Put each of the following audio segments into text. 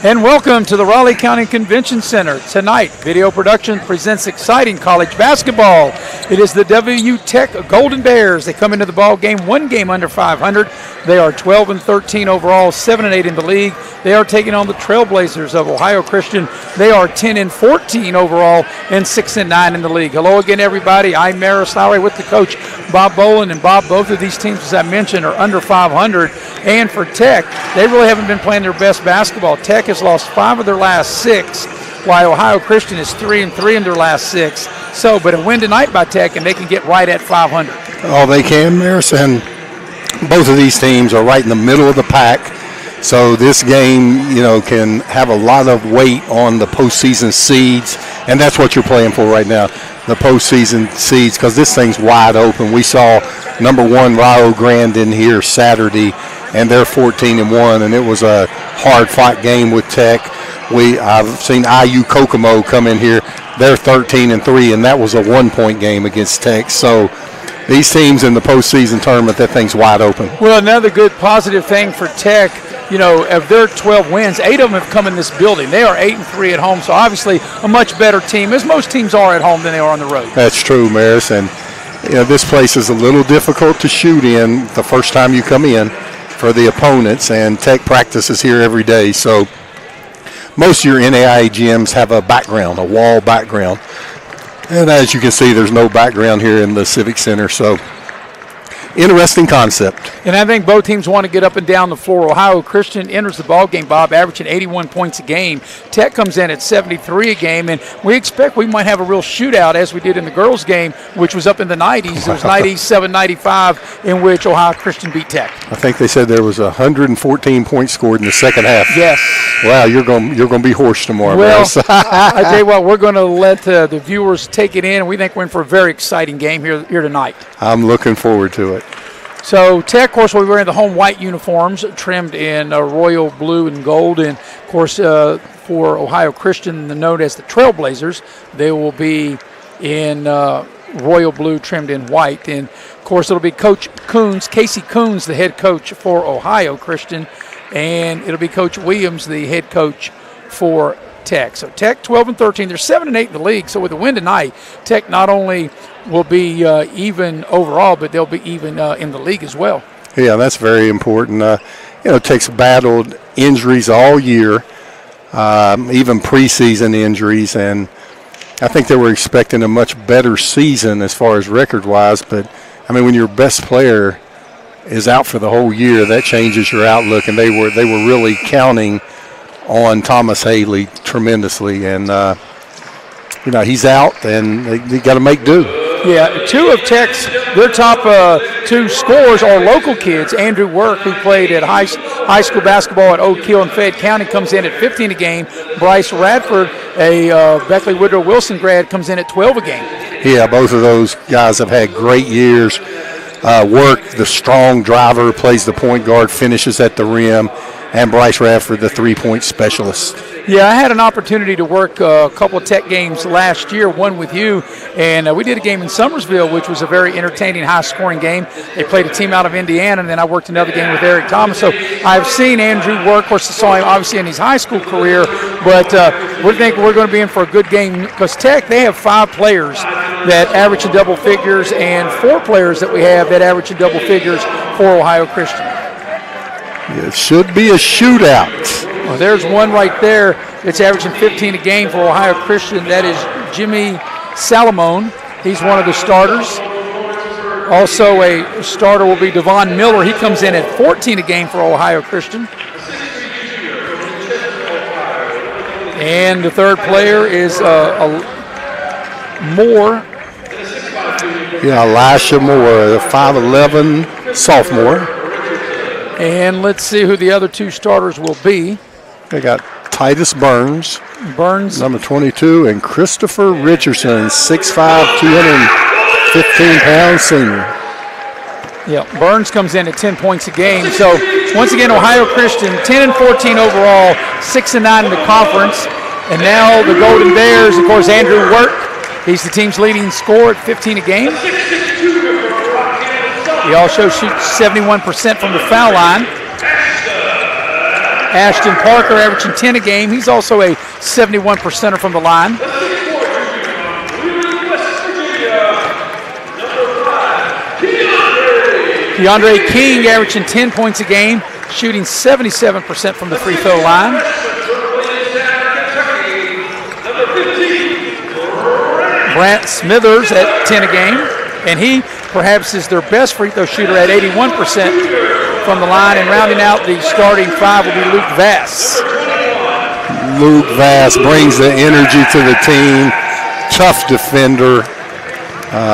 And welcome to the Raleigh County Convention Center. Tonight, video production presents exciting college basketball. It is the WU Tech Golden Bears. They come into the ball game one game under 500. They are 12-13 overall, 7-8 in the league. They are taking on the Trailblazers of Ohio Christian. They are 10-14 overall and 6-9 in the league. Hello again, everybody. I'm Maris Lowry with the coach, Bob Boland. And Bob, both of these teams, as I mentioned, are under 500. And for Tech, they really haven't been playing their best basketball. Tech has lost 5 of their last 6, while Ohio Christian is 3-3 in their last 6. So, but a win tonight by Tech, and they can get right at 500. Oh, they can, Maris, and both of these teams are right in the middle of the pack. So this game, can have a lot of weight on the postseason seeds, and that's what you're playing for right now, the postseason seeds, because this thing's wide open. We saw number 1 Rio Grande in here Saturday, and they're 14-1, and it was a hard-fought game with Tech. I've seen IU Kokomo come in here. They're 13-3, and that was a 1-point game against Tech. So these teams in the postseason tournament, that thing's wide open. Well, another good positive thing for Tech, of their 12 wins, 8 of them have come in this building. They are 8-3 at home, so obviously a much better team, as most teams are at home than they are on the road. That's true, Maris, and this place is a little difficult to shoot in the first time you come in for the opponents, and Tech practices here every day. So most of your NAIA gyms have a background, a wall background. And as you can see, there's no background here in the Civic Center. So interesting concept. And I think both teams want to get up and down the floor. Ohio Christian enters the ball game, Bob, averaging 81 points a game. Tech comes in at 73 a game, and we expect we might have a real shootout as we did in the girls' game, which was up in the 90s. It was 97-95, in which Ohio Christian beat Tech. I think they said there was 114 points scored in the second half. Yes. Wow, you're going to be hoarse tomorrow. Well, I tell you what, we're going to let the viewers take it in, and we think we're in for a very exciting game here tonight. I'm looking forward to it. So Tech, of course, will be wearing the home white uniforms, trimmed in royal blue and gold. And, of course, for Ohio Christian, known as the Trailblazers, they will be in royal blue, trimmed in white. And, of course, it'll be Coach Coons, Casey Coons, the head coach for Ohio Christian. And it'll be Coach Williams, the head coach for Tech. So Tech 12-13. They're 7-8 in the league. So with a win tonight, Tech not only will be even overall, but they'll be even in the league as well. Yeah, that's very important. Tech's battled injuries all year, even preseason injuries, and I think they were expecting a much better season as far as record-wise. But I mean, when your best player is out for the whole year, that changes your outlook. And they were really counting on Thomas Haley tremendously, and he's out, and they got to make do. Yeah, 2 of Tech's, their top 2 scorers are local kids. Andrew Work, who played at high school basketball at Oak Hill and Fayette County, comes in at 15 a game. Bryce Radford, a Beckley Woodrow Wilson grad, comes in at 12 a game. Yeah, both of those guys have had great years. Work, the strong driver, plays the point guard, finishes at the rim, and Bryce Radford, the three-point specialist. Yeah, I had an opportunity to work a couple of Tech games last year, one with you, and we did a game in Summersville, which was a very entertaining, high-scoring game. They played a team out of Indiana, and then I worked another game with Eric Thomas. So I've seen Andrew work. Of course, I saw him obviously in his high school career, but we think we're going to be in for a good game because Tech, they have 5 players that average in double figures and 4 players that we have that average in double figures for Ohio Christian. It should be a shootout. Well, there's one right there that's averaging 15 a game for Ohio Christian. That is Jimmy Salamone. He's one of the starters. Also a starter will be Devon Miller. He comes in at 14 a game for Ohio Christian. And the third player is Moore. Yeah, Elisha Moore, a 5'11" sophomore. And let's see who the other 2 starters will be. They got Titus Burns, number 22, and Christopher Richardson, 6'5", 215-pound senior. Yeah, Burns comes in at 10 points a game. So once again, Ohio Christian 10-14 overall, 6-9 in the conference. And now the Golden Bears, of course, Andrew Work. He's the team's leading scorer at 15 a game. He also shoots 71% from the foul line. Ashton Parker averaging 10 a game. He's also a 71%er from the line. DeAndre King averaging 10 points a game, shooting 77% from the free throw line. Brant Smithers at 10 a game, and he perhaps is their best free throw shooter at 81% from the line. And rounding out the starting five will be Luke Vass. Luke Vass brings the energy to the team. Tough defender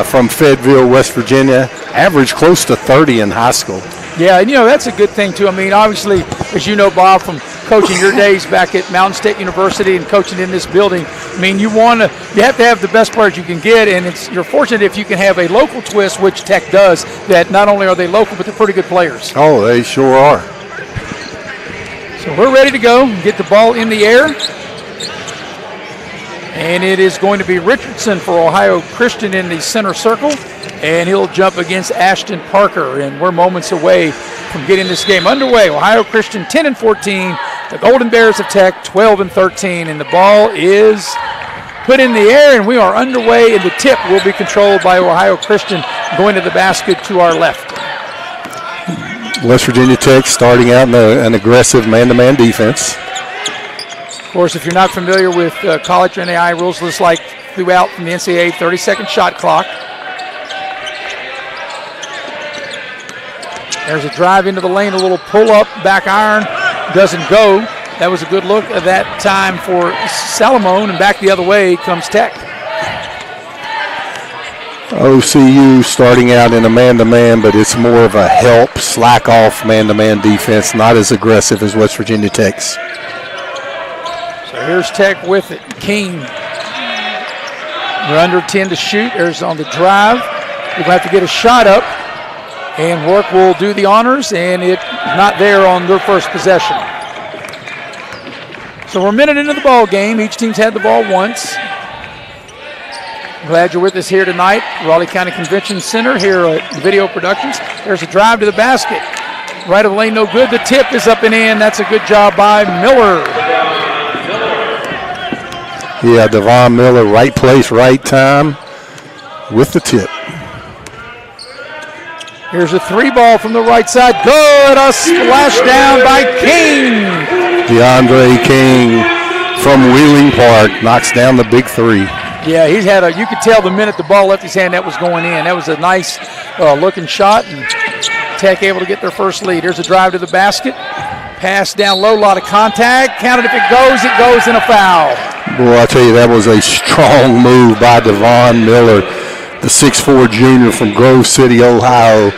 from Fayetteville, West Virginia. Averaged close to 30 in high school. Yeah, and that's a good thing too. I mean, obviously, as you know, Bob, from coaching your days back at Mountain State University and coaching in this building, I mean, you have to have the best players you can get, and you're fortunate if you can have a local twist, which Tech does, that not only are they local, but they're pretty good players. Oh, they sure are. So we're ready to go, get the ball in the air. And it is going to be Richardson for Ohio Christian in the center circle, and he'll jump against Ashton Parker. And we're moments away from getting this game underway. Ohio Christian 10-14, the Golden Bears of Tech 12-13, and the ball is put in the air, and we are underway. And the tip will be controlled by Ohio Christian, going to the basket to our left. West Virginia Tech starting out in an aggressive man-to-man defense. Of course, if you're not familiar with college NAI rules, just like throughout from the NCAA 30-second shot clock. There's a drive into the lane, a little pull-up, back iron, doesn't go. That was a good look at that time for Salamone, and back the other way comes Tech. OCU starting out in a man-to-man, but it's more of a help, slack-off man-to-man defense, not as aggressive as West Virginia Tech's. So here's Tech with it. King. We're under 10 to shoot. There's on the drive. We're going to have to get a shot up, and Work will do the honors, and it's not there on their first possession. So we're a minute into the ball game. Each team's had the ball once. Glad you're with us here tonight. Raleigh County Convention Center here at Video Productions. There's a drive to the basket. Right of the lane, no good. The tip is up and in. That's a good job by Miller. Yeah, Devon Miller, right place, right time with the tip. Here's a three ball from the right side. Good. A splash down by King. DeAndre King from Wheeling Park knocks down the big three. Yeah, he's had you could tell the minute the ball left his hand that was going in. That was a nice looking shot, and Tech able to get their first lead. Here's a drive to the basket. Pass down low, a lot of contact. Counted if it goes in a foul. Boy, I tell you, that was a strong move by Devon Miller, the 6'4 junior from Grove City, Ohio.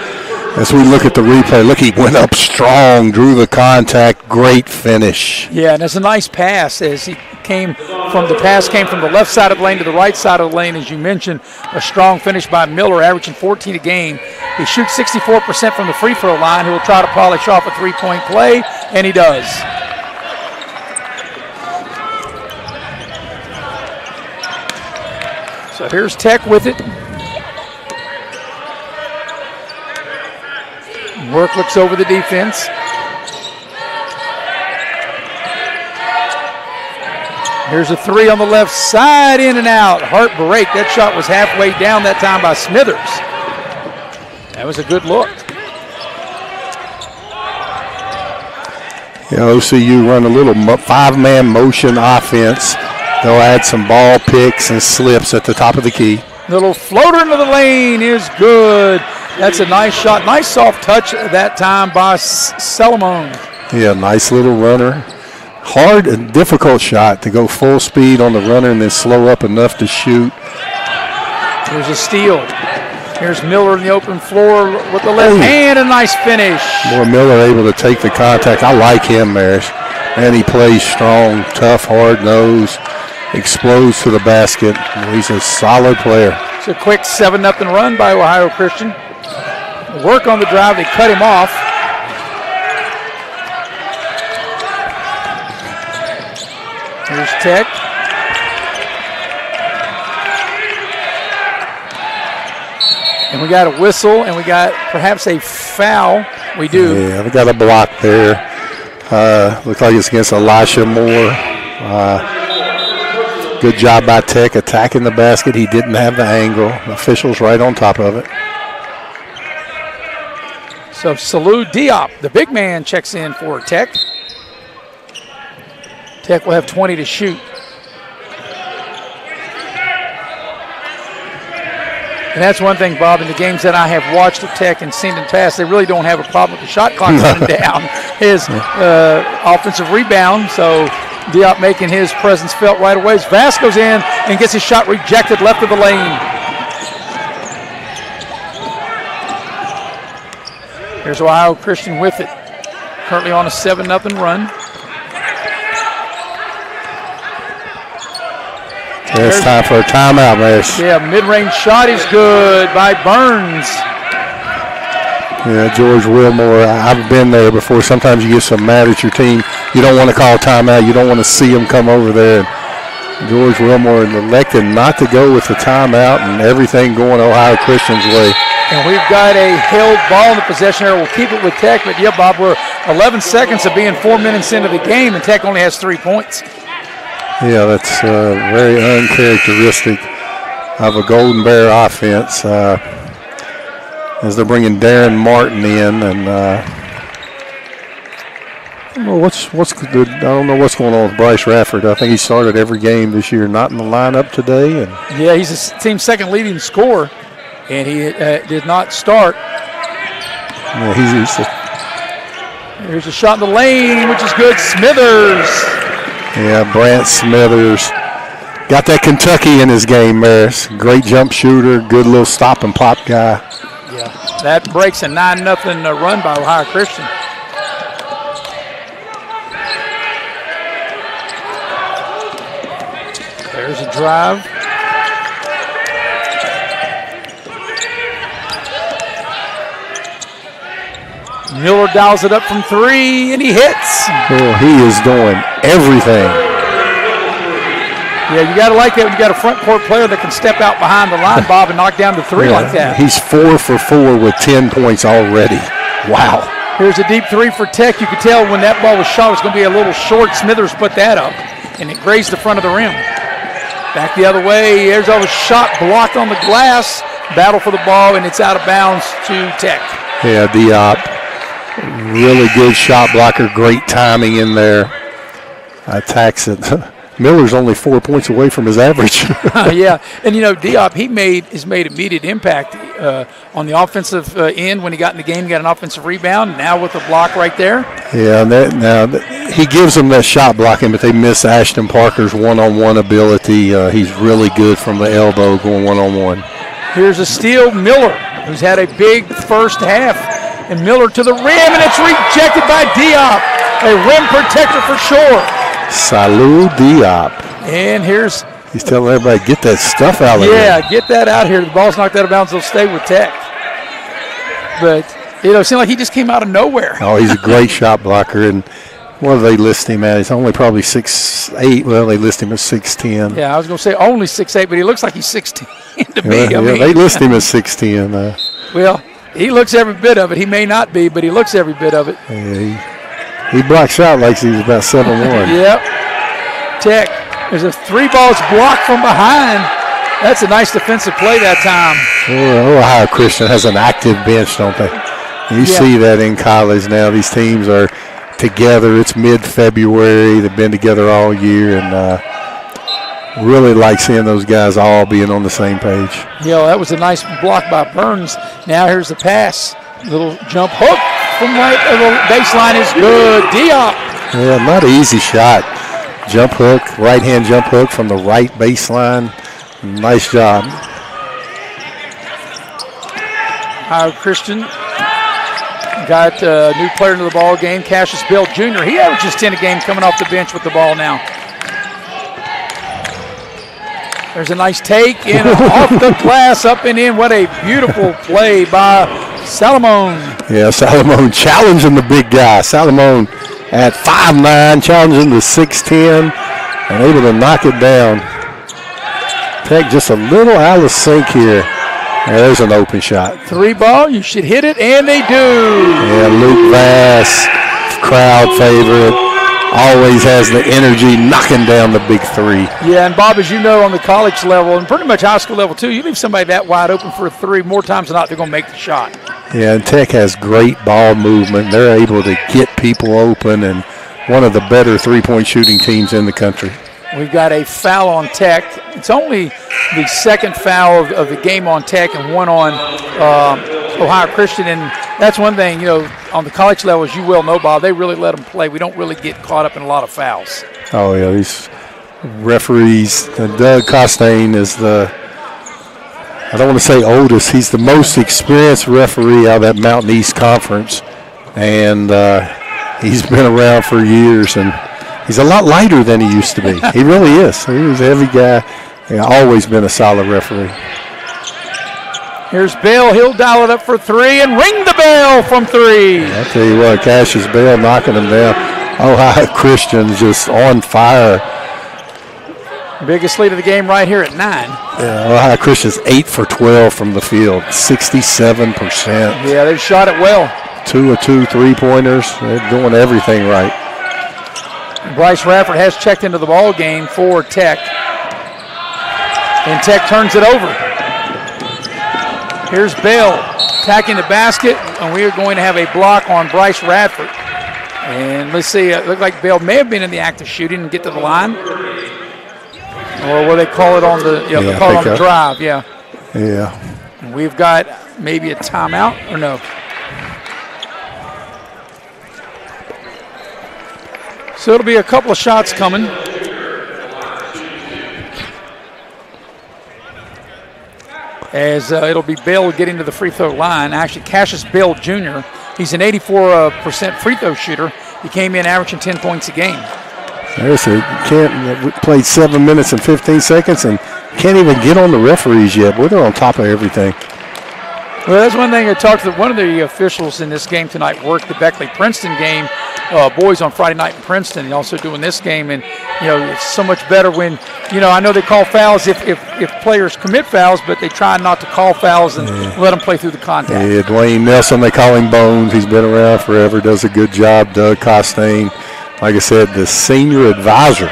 As we look at the replay, look, he went up strong, drew the contact, great finish. Yeah, and it's a nice pass as he came from the left side of the lane to the right side of the lane. As you mentioned, a strong finish by Miller, averaging 14 a game. He shoots 64% from the free throw line. He will try to polish off a three-point play, and he does. So here's Tech with it. Work looks over the defense. Here's a three on the left side, in and out. Heart break. That shot was halfway down that time by Smithers. That was a good look. Yeah, OCU run a little five-man motion offense. They'll add some ball picks and slips at the top of the key. Little floater into the lane is good. That's a nice shot. Nice soft touch that time by Salamone. Yeah, nice little runner. Hard and difficult shot to go full speed on the runner and then slow up enough to shoot. There's a steal. Here's Miller in the open floor with the left hand. A nice finish. Boy, Miller able to take the contact. I like him, Maris. And he plays strong, tough, hard nose. Explodes to the basket. He's a solid player. It's a quick 7-0 run by Ohio Christian. Work on the drive. They cut him off. Here's Tech. And we got a whistle, and we got perhaps a foul. We do. Yeah, we got a block there. Looks like it's against Elisha Moore. Good job by Tech attacking the basket. He didn't have the angle. The official's right on top of it. So Salou Diop, the big man, checks in for Tech. Tech will have 20 to shoot. And that's one thing, Bob, in the games that I have watched of Tech and seen in the past, they really don't have a problem with the shot clock running down. His offensive rebound, so Diop making his presence felt right away. Vass goes in and gets his shot rejected left of the lane. Here's Ohio Christian with it. Currently on a 7-0 run. It's time for a timeout, Maris. Yeah, mid-range shot is good by Burns. Yeah, George Wilmore, I've been there before. Sometimes you get so mad at your team, you don't want to call timeout. You don't want to see them come over there. George Wilmore elected not to go with the timeout, and everything going Ohio Christian's way. And we've got a held ball in the possession area. We'll keep it with Tech, but yeah, Bob, we're 11 seconds of being 4 minutes into the game, and Tech only has 3 points. Yeah, that's very uncharacteristic of a Golden Bear offense. As they're bringing Darren Martin in, and I don't know what's good. I don't know what's going on with Bryce Rafford. I think he started every game this year, not in the lineup today. And yeah, he's the team's second leading scorer, and he did not start. Yeah, Here's a shot in the lane, which is good. Smithers. Yeah, Brant Smithers got that Kentucky in his game, Maris. Great jump shooter, good little stop and pop guy. Yeah, that breaks a 9-0 run by Ohio Christian. There's a drive. Miller dials it up from 3, and he hits. Oh, he is doing everything. Yeah, you got to like that when you got a front court player that can step out behind the line, Bob, and knock down to 3 like that. He's 4 for 4 with 10 points already. Wow. Here's a deep 3 for Tech. You could tell when that ball was shot, it was going to be a little short. Smithers put that up, and it grazed the front of the rim. Back the other way. There's a shot blocked on the glass. Battle for the ball, and it's out of bounds to Tech. Yeah, Diop. Really good shot blocker. Great timing in there. Attacks it. Miller's only 4 points away from his average. Yeah, and you know, Diop, has made immediate impact on the offensive end when he got in the game. He got an offensive rebound. Now with the block right there. Yeah, he gives them that shot blocking, but they miss Ashton Parker's one-on-one ability. He's really good from the elbow going one-on-one. Here's a steal, Miller, who's had a big first half. And Miller to the rim, and it's rejected by Diop. A rim protector for sure. Salou Diop. And he's telling everybody, get that stuff out of here. Yeah, get that out here. The ball's knocked out of bounds. They'll stay with Tech. But, you know, it seemed like he just came out of nowhere. Oh, he's a great shot blocker. And what do they list him at? He's only probably 6'8". Well, they list him as 6'10". Yeah, I was going to say only 6'8", but he looks like he's 6'10" to me. Yeah, they list him as 6'10". Well, he looks every bit of it. He may not be, but he looks every bit of it. Yeah, he blocks out like he's about 7'1". Yep. Tech. There's a 3 balls blocked from behind. That's a nice defensive play that time. Ohio Christian has an active bench, don't they? You see that in college now. These teams are together. It's mid-February. They've been together all year, and really like seeing those guys all being on the same page. Yeah, that was a nice block by Burns. Now here's the pass. Little jump hook from right. The baseline is good. Diop. Yeah, not an easy shot. Jump hook, right-hand jump hook from the right baseline. Nice job. Ohio Christian got a new player into the ball game, Cassius Bell Jr. He averages 10 a game coming off the bench with the ball now. There's a nice take and off the glass, up and in. What a beautiful play by Salomon. Yeah, Salomon challenging the big guy. Salomon at 5'9", challenging the 6'10", and able to knock it down. Tech just a little out of sync here. There's an open shot. 3 ball, you should hit it, and they do. Yeah, Luke Vass crowd favorite, always has the energy, knocking down the big three. Yeah, and Bob, as you know, on the college level and pretty much high school level too, you leave somebody that wide open for a three, more times than not, they're going to make the shot. Yeah, and Tech has great ball movement. They're able to get people open, and one of the better three-point shooting teams in the country. We've got a foul on Tech. It's only the second foul of the game on Tech and one on Ohio Christian. And that's one thing, on the college level, as you well know, Bob, they really let them play. We don't really get caught up in a lot of fouls. Oh, yeah, these referees, Doug Costain is I don't want to say oldest, he's the most experienced referee out of that Mountain East Conference. And he's been around for years, and he's a lot lighter than he used to be. He really is. He was a heavy guy. He's always been a solid referee. Here's Bell. He'll dial it up for three and ring the bell from three. I'll tell you what, Cassius Bell knocking him down. Ohio Christian just on fire. Biggest lead of the game right here at 9. Yeah, Ohio Christian's 8 for 12 from the field, 67%. Yeah, they've shot it well. 2 of 2 3-pointers. They're doing everything right. Bryce Radford has checked into the ball game for Tech. And Tech turns it over. Here's Bell attacking the basket, and we are going to have a block on Bryce Radford. And let's see, it looked like Bell may have been in the act of shooting and get to the line. Or what they call it on the, they call it on the drive, yeah. Yeah. And we've got maybe a timeout, or no? So it'll be a couple of shots coming. As it'll be Bell getting to the free throw line. Actually, Cassius Bell Jr., he's an 84% free throw shooter. He came in averaging 10 points a game. There's we played 7 minutes and 15 seconds and can't even get on the referees yet. Boy, they're on top of everything. Well, that's one thing I talked to one of the officials in this game tonight, worked the Beckley-Princeton game, boys on Friday night in Princeton, and also doing this game. And, it's so much better when, I know they call fouls if players commit fouls, but they try not to call fouls and let them play through the contact. Yeah, Dwayne Nelson, they call him Bones. He's been around forever, does a good job. Doug Costain, like I said, the senior advisor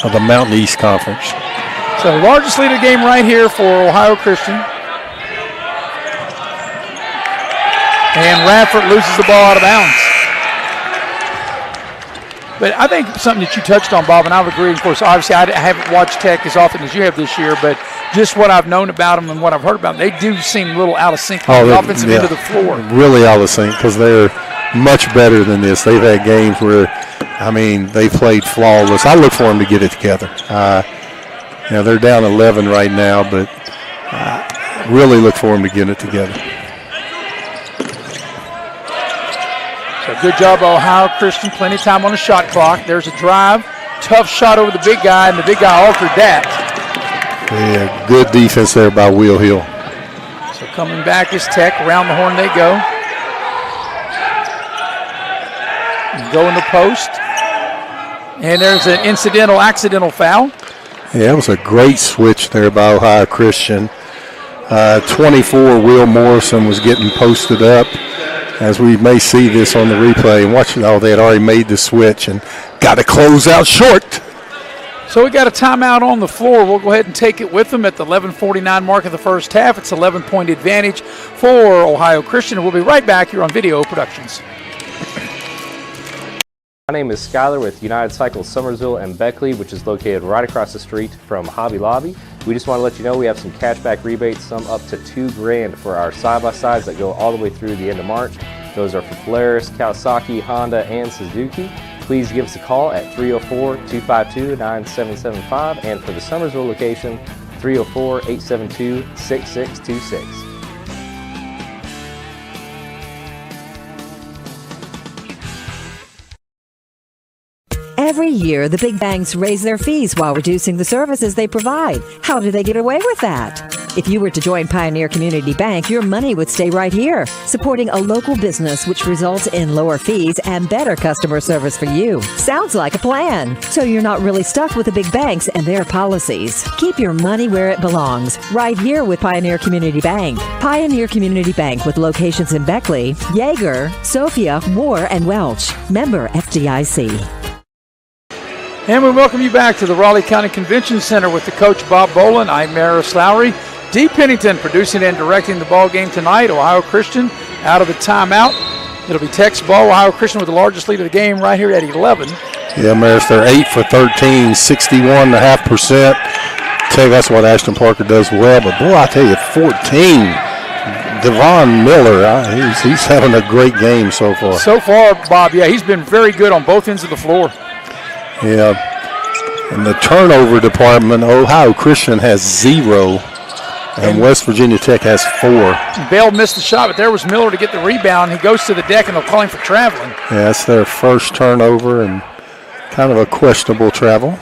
of the Mountain East Conference. So largest lead of the game right here for Ohio Christian. And Radford loses the ball out of bounds. But I think something that you touched on, Bob, and I would agree. Of course, obviously, I haven't watched Tech as often as you have this year, but just what I've known about them and what I've heard about them, they do seem a little out of sync on the offensive end of the floor. Really out of sync because they're much better than this. They've had games where, they played flawless. I look for them to get it together. They're down 11 right now, but really look for them to get it together. So good job, Ohio Christian. Plenty of time on the shot clock. There's a drive. Tough shot over the big guy, and the big guy altered that. Yeah, good defense there by Will Hill. So coming back is Tech. Around the horn they go. Go in the post. And there's an accidental foul. Yeah, it was a great switch there by Ohio Christian. 24, Will Morrison was getting posted up. As we may see this on the replay and watch it, they had already made the switch and got to close out short. So we got a timeout on the floor. We'll go ahead and take it with them at the 11:49 mark of the first half. It's 11-point advantage for Ohio Christian. We'll be right back here on Video Productions. My name is Skyler with United Cycles Summersville and Beckley, which is located right across the street from Hobby Lobby. We just want to let you know we have some cashback rebates, some up to $2,000 for our side-by-sides that go all the way through the end of March. Those are for Polaris, Kawasaki, Honda, and Suzuki. Please give us a call at 304-252-9775, and for the Summersville location, 304-872-6626. Every year, the big banks raise their fees while reducing the services they provide. How do they get away with that? If you were to join Pioneer Community Bank, your money would stay right here, supporting a local business, which results in lower fees and better customer service for you. Sounds like a plan. So you're not really stuck with the big banks and their policies. Keep your money where it belongs, right here with Pioneer Community Bank. Pioneer Community Bank with locations in Beckley, Yeager, Sophia, Moore, and Welch. Member FDIC. And we welcome you back to the Raleigh County Convention Center with the coach Bob Boland. I'm Maris Lowry. Dee Pennington producing and directing the ball game tonight. Ohio Christian out of the timeout. It'll be Tech's ball. Ohio Christian with the largest lead of the game right here at 11. Yeah, Maris, they're 8 for 13, 61.5%. Tech, that's what Ashton Parker does well. But boy, I tell you, 14. Devon Miller, he's having a great game so far. So far, Bob, yeah, he's been very good on both ends of the floor. Yeah. In the turnover department, Ohio Christian has 0, and West Virginia Tech has 4. Bell missed the shot, but there was Miller to get the rebound. He goes to the deck, and they'll call him for traveling. Yeah, that's their first turnover and kind of a questionable travel.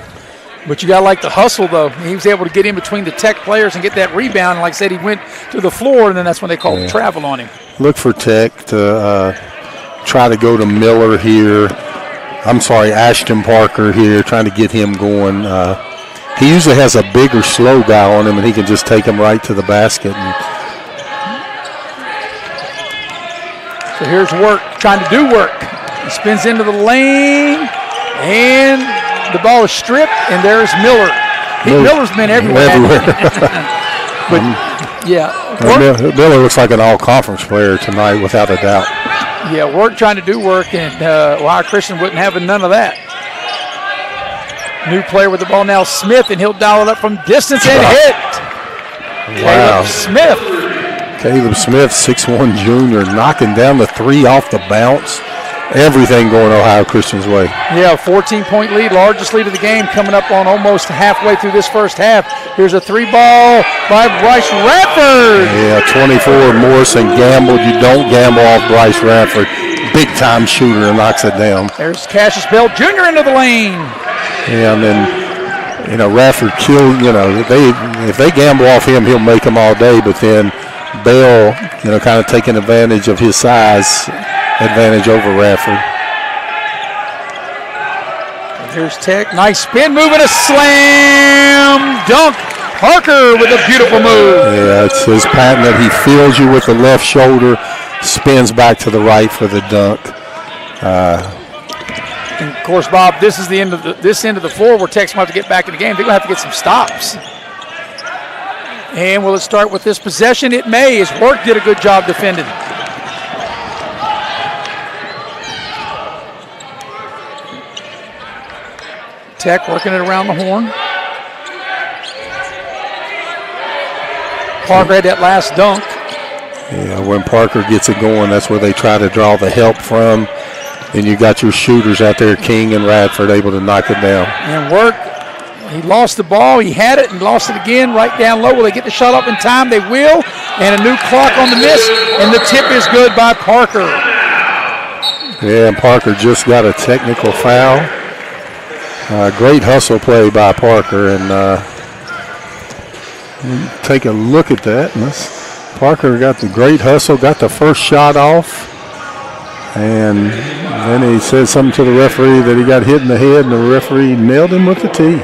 But you got to like the hustle, though. He was able to get in between the Tech players and get that rebound. And like I said, he went to the floor, and then that's when they called the travel on him. Look for Tech to try to go to Miller here. Ashton Parker here, trying to get him going. He usually has a bigger, slow guy on him, and he can just take him right to the basket. So here's Work, trying to do work. He spins into the lane, and the ball is stripped, and there's Miller. Miller's been everywhere. But, yeah. Miller looks like an all-conference player tonight, without a doubt. Yeah, Work trying to do work, and Ohio Christian wasn't having none of that. New player with the ball now, Smith, and he'll dial it up from distance and hit. Wow. Caleb Caleb Smith, Smith. 6'1 junior, knocking down the 3 off the bounce. Everything going Ohio Christian's way. Yeah, 14-point lead, largest lead of the game, coming up on almost halfway through this first half. Here's a 3-ball by Bryce Radford. Yeah, 24, Morrison gambled. You don't gamble off Bryce Radford. Big-time shooter and knocks it down. There's Cassius Bell Jr. into the lane. Yeah, and then, Radford killed, if they gamble off him, he'll make them all day. But then Bell, kind of taking advantage of his size, advantage over Radford. Here's Tech. Nice spin move and a slam dunk. Parker with a beautiful move. Yeah, it's his pattern that he feels you with the left shoulder, spins back to the right for the dunk. And of course, Bob, this is the end of the floor where Tech's going to have to get back in the game. They're going to have to get some stops. And will it start with this possession? It may, as Work did a good job defending. Tech working it around the horn. Parker had that last dunk. Yeah, when Parker gets it going, that's where they try to draw the help from. And you got your shooters out there, King and Radford, able to knock it down. And Work, he lost the ball. He had it and lost it again right down low. Will they get the shot up in time? They will. And a new clock on the miss. And the tip is good by Parker. Yeah, and Parker just got a technical foul. Great hustle play by Parker. And take a look at that. Parker got the great hustle, got the first shot off. And then he said something to the referee that he got hit in the head, and the referee nailed him with the tee.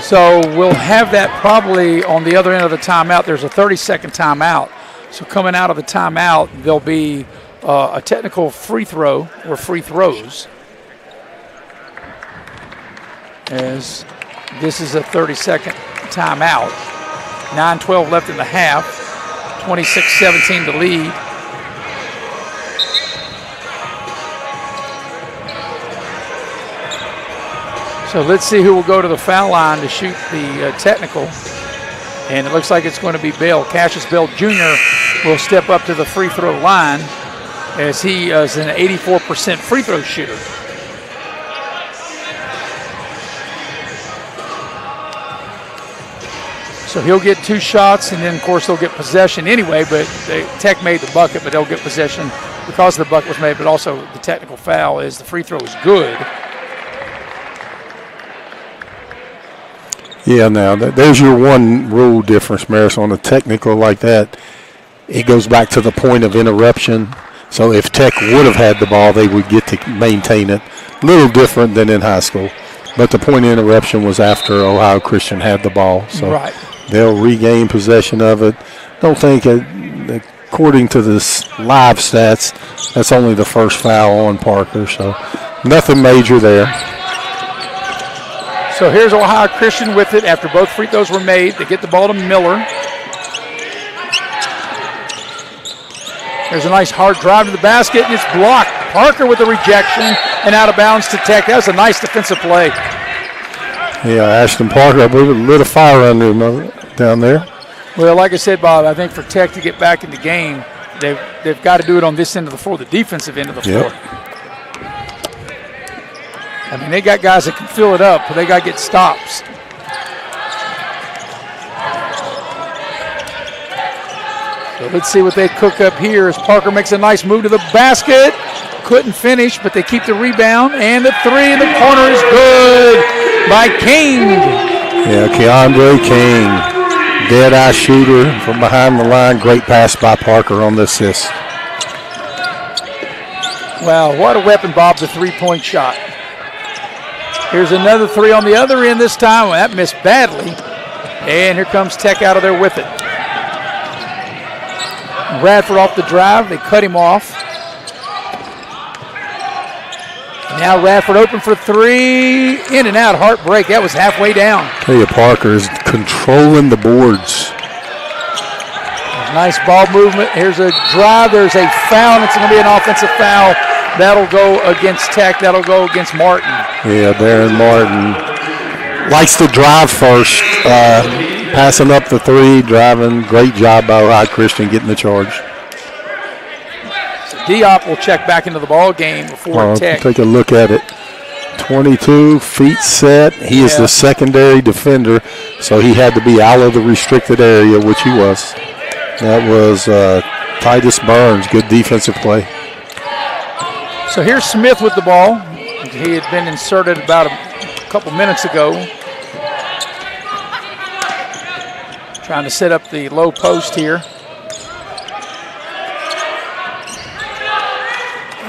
So we'll have that probably on the other end of the timeout. There's a 30-second timeout. So coming out of the timeout, there'll be a technical free throw or free throws. As this is a 30-second timeout. 9:12 left in the half. 26-17 the lead. So let's see who will go to the foul line to shoot the technical. And it looks like it's going to be Bell. Cassius Bell Jr. will step up to the free throw line as he is an 84% free throw shooter. So he'll get 2 shots, and then, of course, they'll get possession anyway, but Tech made the bucket, but they'll get possession because the bucket was made, but also the technical foul is the free throw is good. Yeah, now there's your one rule difference, Maris, on a technical like that. It goes back to the point of interruption. So if Tech would have had the ball, they would get to maintain it. A little different than in high school. But the point of interruption was after Ohio Christian had the ball. So they'll regain possession of it. Don't think, according to this live stats, that's only the first foul on Parker. So nothing major there. So here's Ohio Christian with it after both free throws were made. They get the ball to Miller. There's a nice hard drive to the basket, and it's blocked. Parker with the rejection and out of bounds to Tech. That was a nice defensive play. Yeah, Ashton Parker, I believe, lit a fire under him down there. Well, like I said, Bob, I think for Tech to get back in the game, they've got to do it on this end of the floor, the defensive end of the floor. I mean, they got guys that can fill it up, but they got to get stops. So let's see what they cook up here as Parker makes a nice move to the basket. Couldn't finish, but they keep the rebound. And the three in the corner is good by King. Yeah, Keandre King, dead-eye shooter from behind the line. Great pass by Parker on the assist. Wow, what a weapon, Bob, the three-point shot. Here's another three on the other end this time. Well, that missed badly. And here comes Tech out of there with it. Radford off the drive. They cut him off. Now Radford open for three. In and out, heartbreak. That was halfway down. Tell you, Parker is controlling the boards. Nice ball movement. Here's a drive. There's a foul. It's going to be an offensive foul. That'll go against Tech. That'll go against Martin. Yeah, Darren Martin likes to drive first. Passing up the three, driving. Great job by Ohio Christian getting the charge. So Diop will check back into the ball game before Tech. Take a look at it. 22, feet set. He is the secondary defender, so he had to be out of the restricted area, which he was. That was Titus Burns. Good defensive play. So here's Smith with the ball. He had been inserted about a couple minutes ago. Trying to set up the low post here.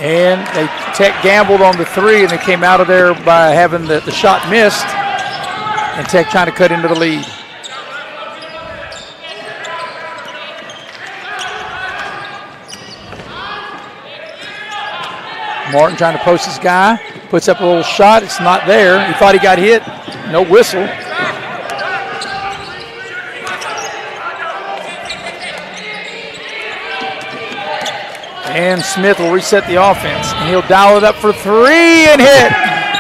And Tech gambled on the three, and they came out of there by having the shot missed. And Tech trying to cut into the lead. Martin trying to post his guy, puts up a little shot. It's not there. He thought he got hit. No whistle. And Smith will reset the offense, and he'll dial it up for three and hit.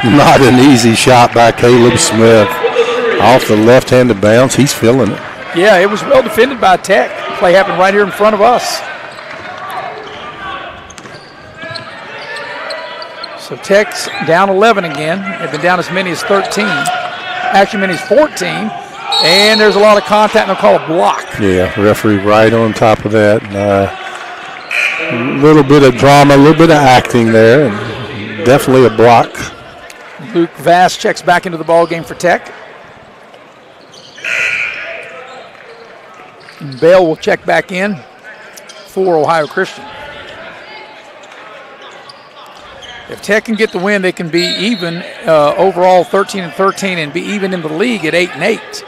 Not an easy shot by Caleb Smith. Off the left-handed bounce, he's feeling it. Yeah, it was well defended by Tech. Play happened right here in front of us. So Tech's down 11 again. They've been down as many as 13. Actually, many as 14. And there's a lot of contact, and they'll call a block. Yeah, referee right on top of that. A little bit of drama, a little bit of acting there, and definitely a block. Luke Vass checks back into the ball game for Tech. And Bale will check back in for Ohio Christian. If Tech can get the win, they can be even overall 13-13 and be even in the league at 8-8.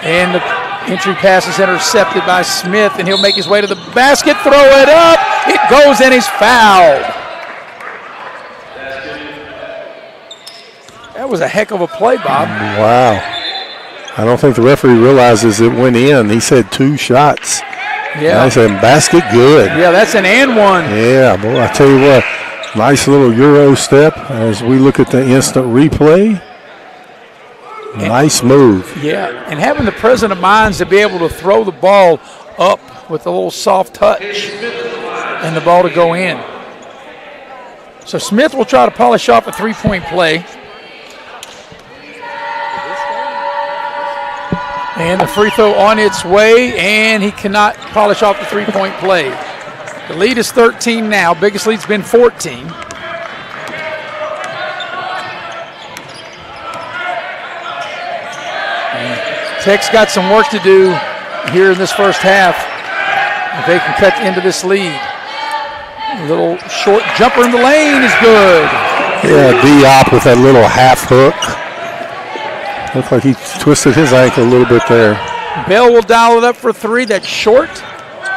And the entry pass is intercepted by Smith, and he'll make his way to the basket, throw it up. It goes and he's fouled. That was a heck of a play, Bob. Wow. I don't think the referee realizes it went in. He said 2 shots. Yeah. I said basket good. Yeah, that's an and one. Yeah, boy, I tell you what, nice little Euro step as we look at the instant replay. Nice move. Yeah, and having the presence of minds to be able to throw the ball up with a little soft touch and the ball to go in. So Smith will try to polish off a three-point play. And the free throw on its way, and he cannot polish off the three-point play. The lead is 13 now. Biggest lead's been 14. Tech's got some work to do here in this first half if they can cut into this lead. A little short jumper in the lane is good. Yeah, Diop with that little half hook. Looks like he twisted his ankle a little bit there. Bell will dial it up for three. That's short.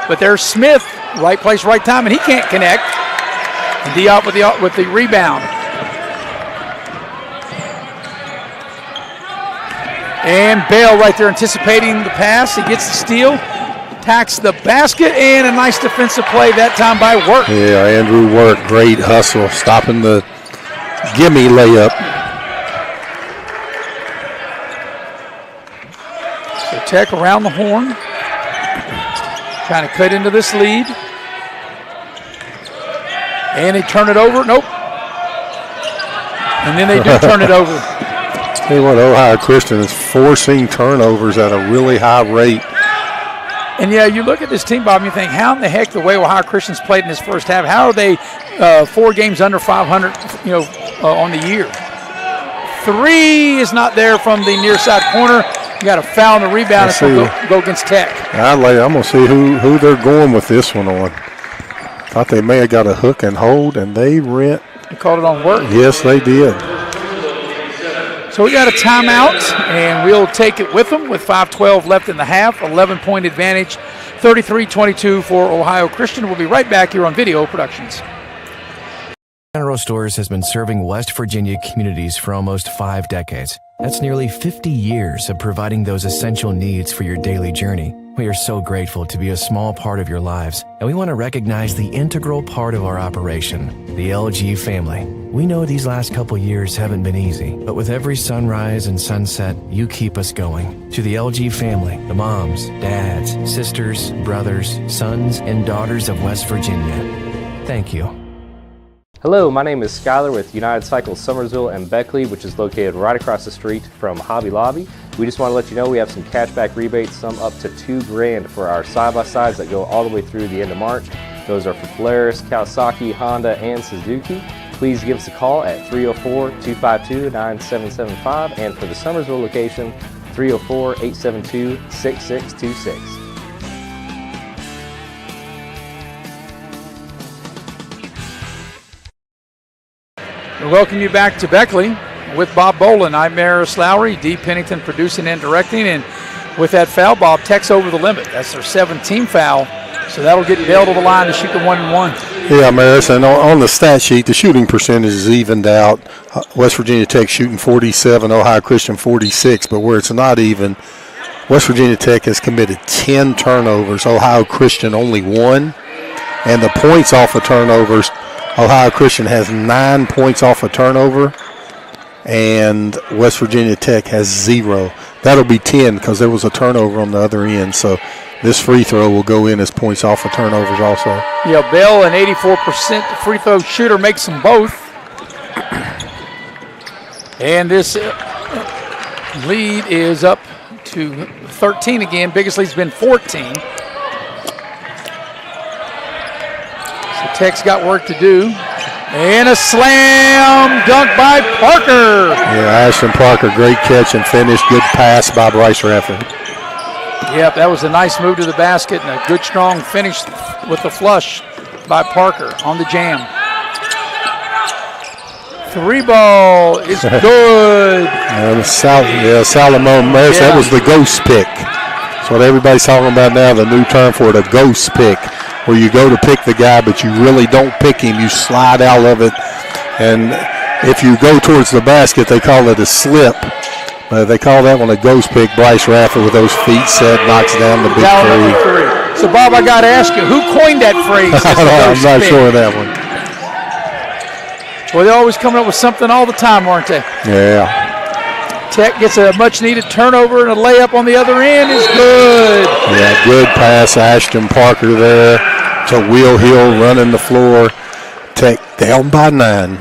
But there's Smith. Right place, right time, and he can't connect. And Diop with the rebound. And Bell right there anticipating the pass. He gets the steal, attacks the basket, and a nice defensive play that time by Work. Yeah, Andrew Work, great hustle, stopping the gimme layup. So Tech around the horn, trying to cut into this lead. And they turn it over. Nope. And then they do turn it over. Tell you what, Ohio Christian is forcing turnovers at a really high rate. And yeah, you look at this team, Bob, and you think, how in the heck the way Ohio Christian's played in this first half? How are they 4 games under 500? On the year. Three is not there from the near side corner. You got a foul on the rebound. It's going to go against Tech. I'm going to see who they're going with this one on. Thought they may have got a hook and hold, and they rent. They called it on Work. Yes, they did. So we got a timeout, and we'll take it with them with 5:12 left in the half. 11-point advantage, 33-22 for Ohio Christian. We'll be right back here on Video Productions. General Stores has been serving West Virginia communities for almost 5 decades. That's nearly 50 years of providing those essential needs for your daily journey. We are so grateful to be a small part of your lives, and we want to recognize the integral part of our operation, the LG family. We know these last couple years haven't been easy, but with every sunrise and sunset, you keep us going. To the LG family, the moms, dads, sisters, brothers, sons, and daughters of West Virginia, thank you. Hello, my name is Skylar with United Cycles Summersville and Beckley, which is located right across the street from Hobby Lobby. We just want to let you know we have some cashback rebates, some up to $2,000 for our side-by-sides that go all the way through the end of March. Those are for Polaris, Kawasaki, Honda, and Suzuki. Please give us a call at 304-252-9775, and for the Summersville location, 304-872-6626. We welcome you back to Beckley with Bob Boland. I'm Maris Lowry, Dee Pennington producing and directing. And with that foul, Bob, Tech's over the limit. That's their 7th foul. So that'll get Bell to the line to shoot the 1-and-1. Yeah, Maris, and on the stat sheet, the shooting percentage is evened out. West Virginia Tech shooting 47, Ohio Christian 46, but where it's not even, West Virginia Tech has committed 10 turnovers, Ohio Christian only 1. And the points off of turnovers, Ohio Christian has 9 points off a turnover, and West Virginia Tech has 0. That'll be 10 because there was a turnover on the other end. So this free throw will go in as points off of turnovers also. Yeah, Bell, an 84% free throw shooter, makes them both. And this lead is up to 13 again. Biggest lead's been 14. Tech's got work to do. And a slam dunk by Parker. Yeah, Ashton Parker, great catch and finish. Good pass by Bryce Rafford. Yep, that was a nice move to the basket and a good strong finish with the flush by Parker on the jam. 3 ball is good. Salomon Maris, that was the ghost pick. That's what everybody's talking about now, the new term for it, a ghost pick, where you go to pick the guy, but you really don't pick him. You slide out of it, and if you go towards the basket, they call it a slip. They call that one a ghost pick. Bryce Rafford with those feet set, knocks down the big three. So, Bob, I got to ask you, who coined that phrase? I'm not sure of that one. Well, they're always coming up with something all the time, aren't they? Yeah. Tech gets a much-needed turnover, and a layup on the other end is good. Yeah, good pass, Ashton Parker there to Will Hill running the floor. Tech down by 9.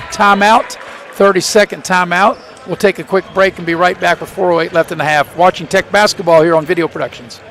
Timeout, 30-second timeout. We'll take a quick break and be right back with 4:08 left in the half. Watching Tech basketball here on Video Productions.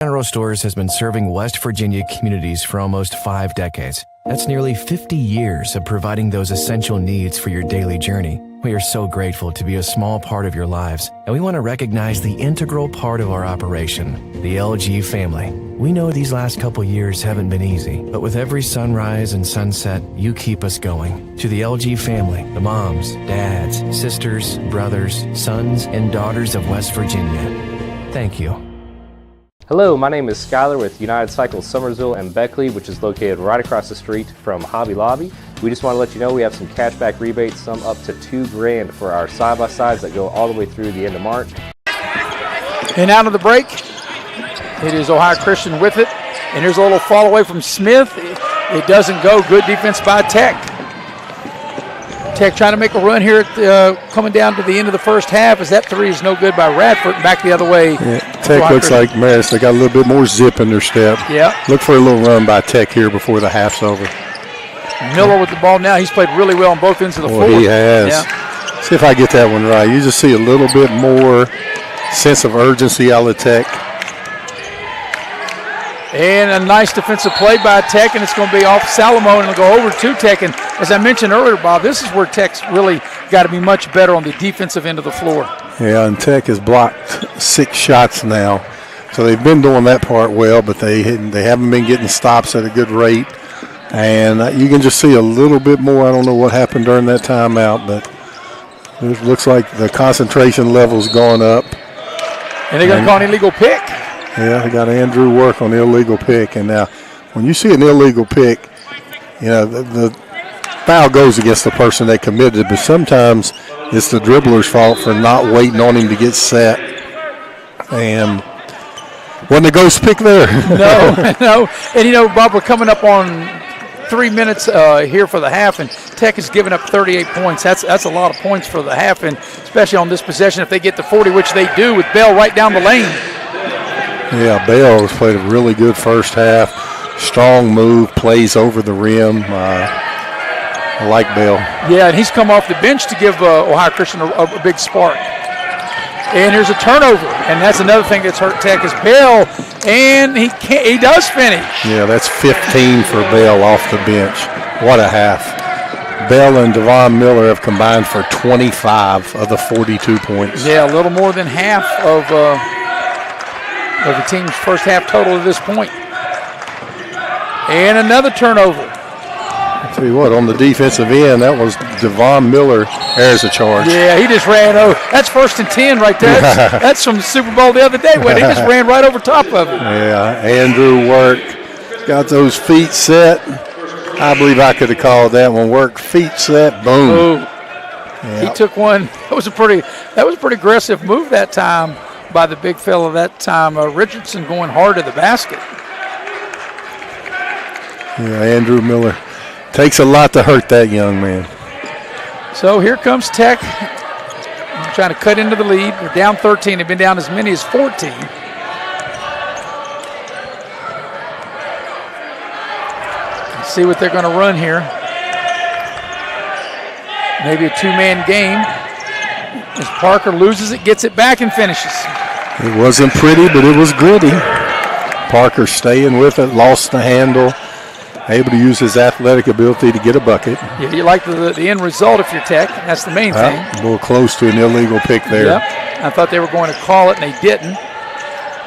General Stores has been serving West Virginia communities for almost 5 decades. That's nearly 50 years of providing those essential needs for your daily journey. We are so grateful to be a small part of your lives, and we want to recognize the integral part of our operation, the LG family. We know these last couple years haven't been easy, but with every sunrise and sunset, you keep us going. To the LG family, the moms, dads, sisters, brothers, sons, and daughters of West Virginia, thank you. Hello, my name is Skylar with United Cycles Summersville and Beckley, which is located right across the street from Hobby Lobby. We just want to let you know we have some cashback rebates, some up to $2,000 for our side-by-sides that go all the way through the end of March. And out of the break, it is Ohio Christian with it. And here's a little fall away from Smith. It doesn't go. Good defense by Tech. Tech trying to make a run here coming down to the end of the first half as that three is no good by Radford and back the other way. Yeah, Tech looks like Marist. They got a little bit more zip in their step. Yeah. Look for a little run by Tech here before the half's over. Miller with the ball now. He's played really well on both ends of the floor. He has. Yeah. See if I get that one right. You just see a little bit more sense of urgency out of Tech. And a nice defensive play by Tech, and it's going to be off Salamo, and it'll go over to Tech. And as I mentioned earlier, Bob, this is where Tech's really got to be much better on the defensive end of the floor. Yeah, and Tech has blocked 6 shots now. So they've been doing that part well, but they haven't been getting stops at a good rate. And you can just see a little bit more. I don't know what happened during that timeout, but it looks like the concentration level's gone up. And they're going to call an illegal pick. Yeah, they got Andrew work on the illegal pick. And now when you see an illegal pick, you know, the foul goes against the person that committed it, but sometimes it's the dribbler's fault for not waiting on him to get set. And wasn't a ghost pick there. No. And, you know, Bob, we're coming up on 3 minutes here for the half, and Tech has given up 38 points. That's a lot of points for the half, and especially on this possession if they get to 40, which they do with Bell right down the lane. Yeah, Bell has played a really good first half. Strong move, plays over the rim. I like Bell. Yeah, and he's come off the bench to give Ohio Christian a big spark. And here's a turnover, and that's another thing that's hurt Tech is Bell, and he does finish. Yeah, that's 15 for Bell off the bench. What a half. Bell and Devon Miller have combined for 25 of the 42 points. Yeah, a little more than half of the team's first half total at this point. And another turnover. I'll tell you what, on the defensive end, that was Devon Miller. There's a charge. Yeah, he just ran over. That's 1st and 10 right there. That's from the Super Bowl the other day when he just ran right over top of it. Yeah, Andrew Work got those feet set. I believe I could have called that one. Work, feet set, boom. Oh, yeah. He took one. That was a pretty aggressive move that time by the big fella that time. Richardson going hard to the basket. Yeah, Andrew Miller. Takes a lot to hurt that young man. So here comes Tech trying to cut into the lead. They're down 13. They've been down as many as 14. Let's see what they're going to run here. Maybe a 2-man game. As Parker loses it, gets it back, and finishes. It wasn't pretty, but it was gritty. Parker staying with it, lost the handle. Able to use his athletic ability to get a bucket. Yeah, you like the end result if you're Tech. That's the main thing. A little close to an illegal pick there. Yep. I thought they were going to call it, and they didn't.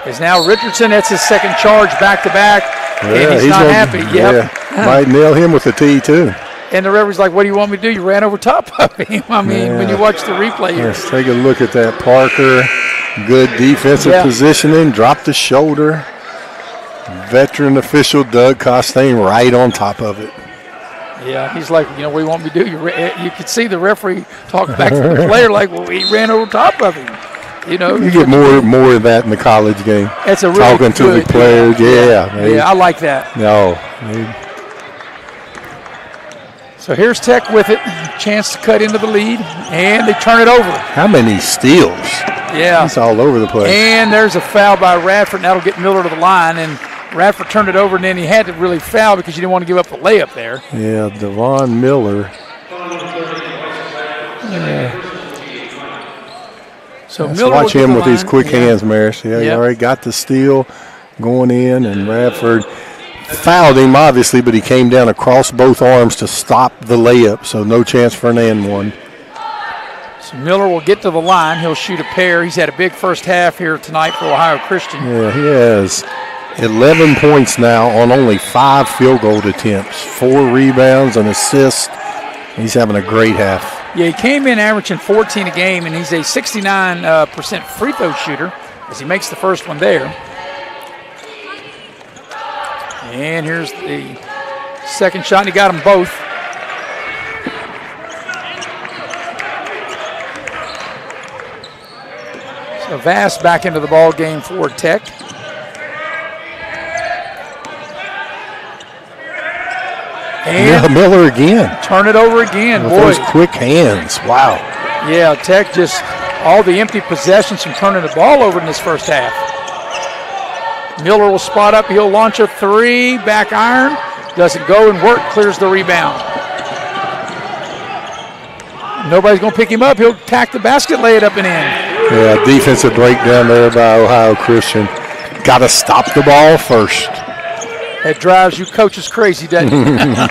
Is now Richardson. That's his second charge back-to-back, and he's not happy. Yep. Yeah, might nail him with a tee, too. And the referee's like, what do you want me to do? You ran over top of him. I mean, when you watch the replay here. Let's take a look at that. Parker, good defensive positioning, dropped the shoulder. Veteran official Doug Costain right on top of it. Yeah, he's like, what do you want me to do? You could see the referee talk back to the player like, well, he ran over top of him. You get more of that in the college game. It's a really talking to the players. Yeah, I like that. No. So here's Tech with it, chance to cut into the lead, and they turn it over. How many steals? Yeah. It's all over the place. And there's a foul by Radford, and that'll get Miller to the line. And Radford turned it over, and then he had to really foul because you didn't want to give up the layup there. Yeah, Devon Miller. So Let's Miller watch him with these quick yeah. hands, Maris. Yeah, he already got the steal going in, and Radford fouled him, obviously, but he came down across both arms to stop the layup, so no chance for an and one. So Miller will get to the line. He'll shoot a pair. He's had a big first half here tonight for Ohio Christian. Yeah, he has 11 points now on only 5 field goal attempts, 4 rebounds, and assists. He's having a great half. Yeah, he came in averaging 14 a game, and he's a 69% free throw shooter as he makes the first one there. And here's the second shot, and he got them both. So Vass back into the ball game for Tech. And Miller again. Turn it over again, With boy. those quick hands, wow. Yeah, Tech just all the empty possessions from turning the ball over in this first half. Miller will spot up. He'll launch a three. Back iron. Doesn't go and work. Clears the rebound. Nobody's going to pick him up. He'll tack the basket, lay it up and in. Yeah, defensive breakdown there by Ohio Christian. Got to stop the ball first. That drives you coaches crazy, doesn't it?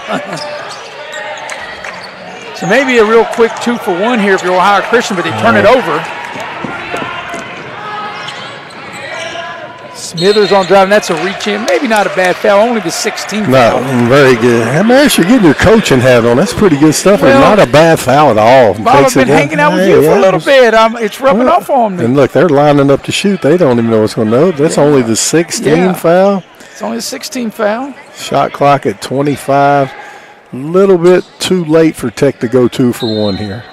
So maybe a real quick 2-for-1 here if you're Ohio Christian, but they turn it over. Smithers on driving. That's a reach in. Maybe not a bad foul. Only the 16th foul. No, very good. I mean, you're getting your coaching hat on. That's pretty good stuff. Well, not a bad foul at all. Bob, I've been hanging out with you for a little bit. It's rubbing off on me. And look, they're lining up to shoot. They don't even know what's going to know. That's only the 16th foul. It's only the 16th foul. Shot clock at 25. A little bit too late for Tech to go 2-for-1 here.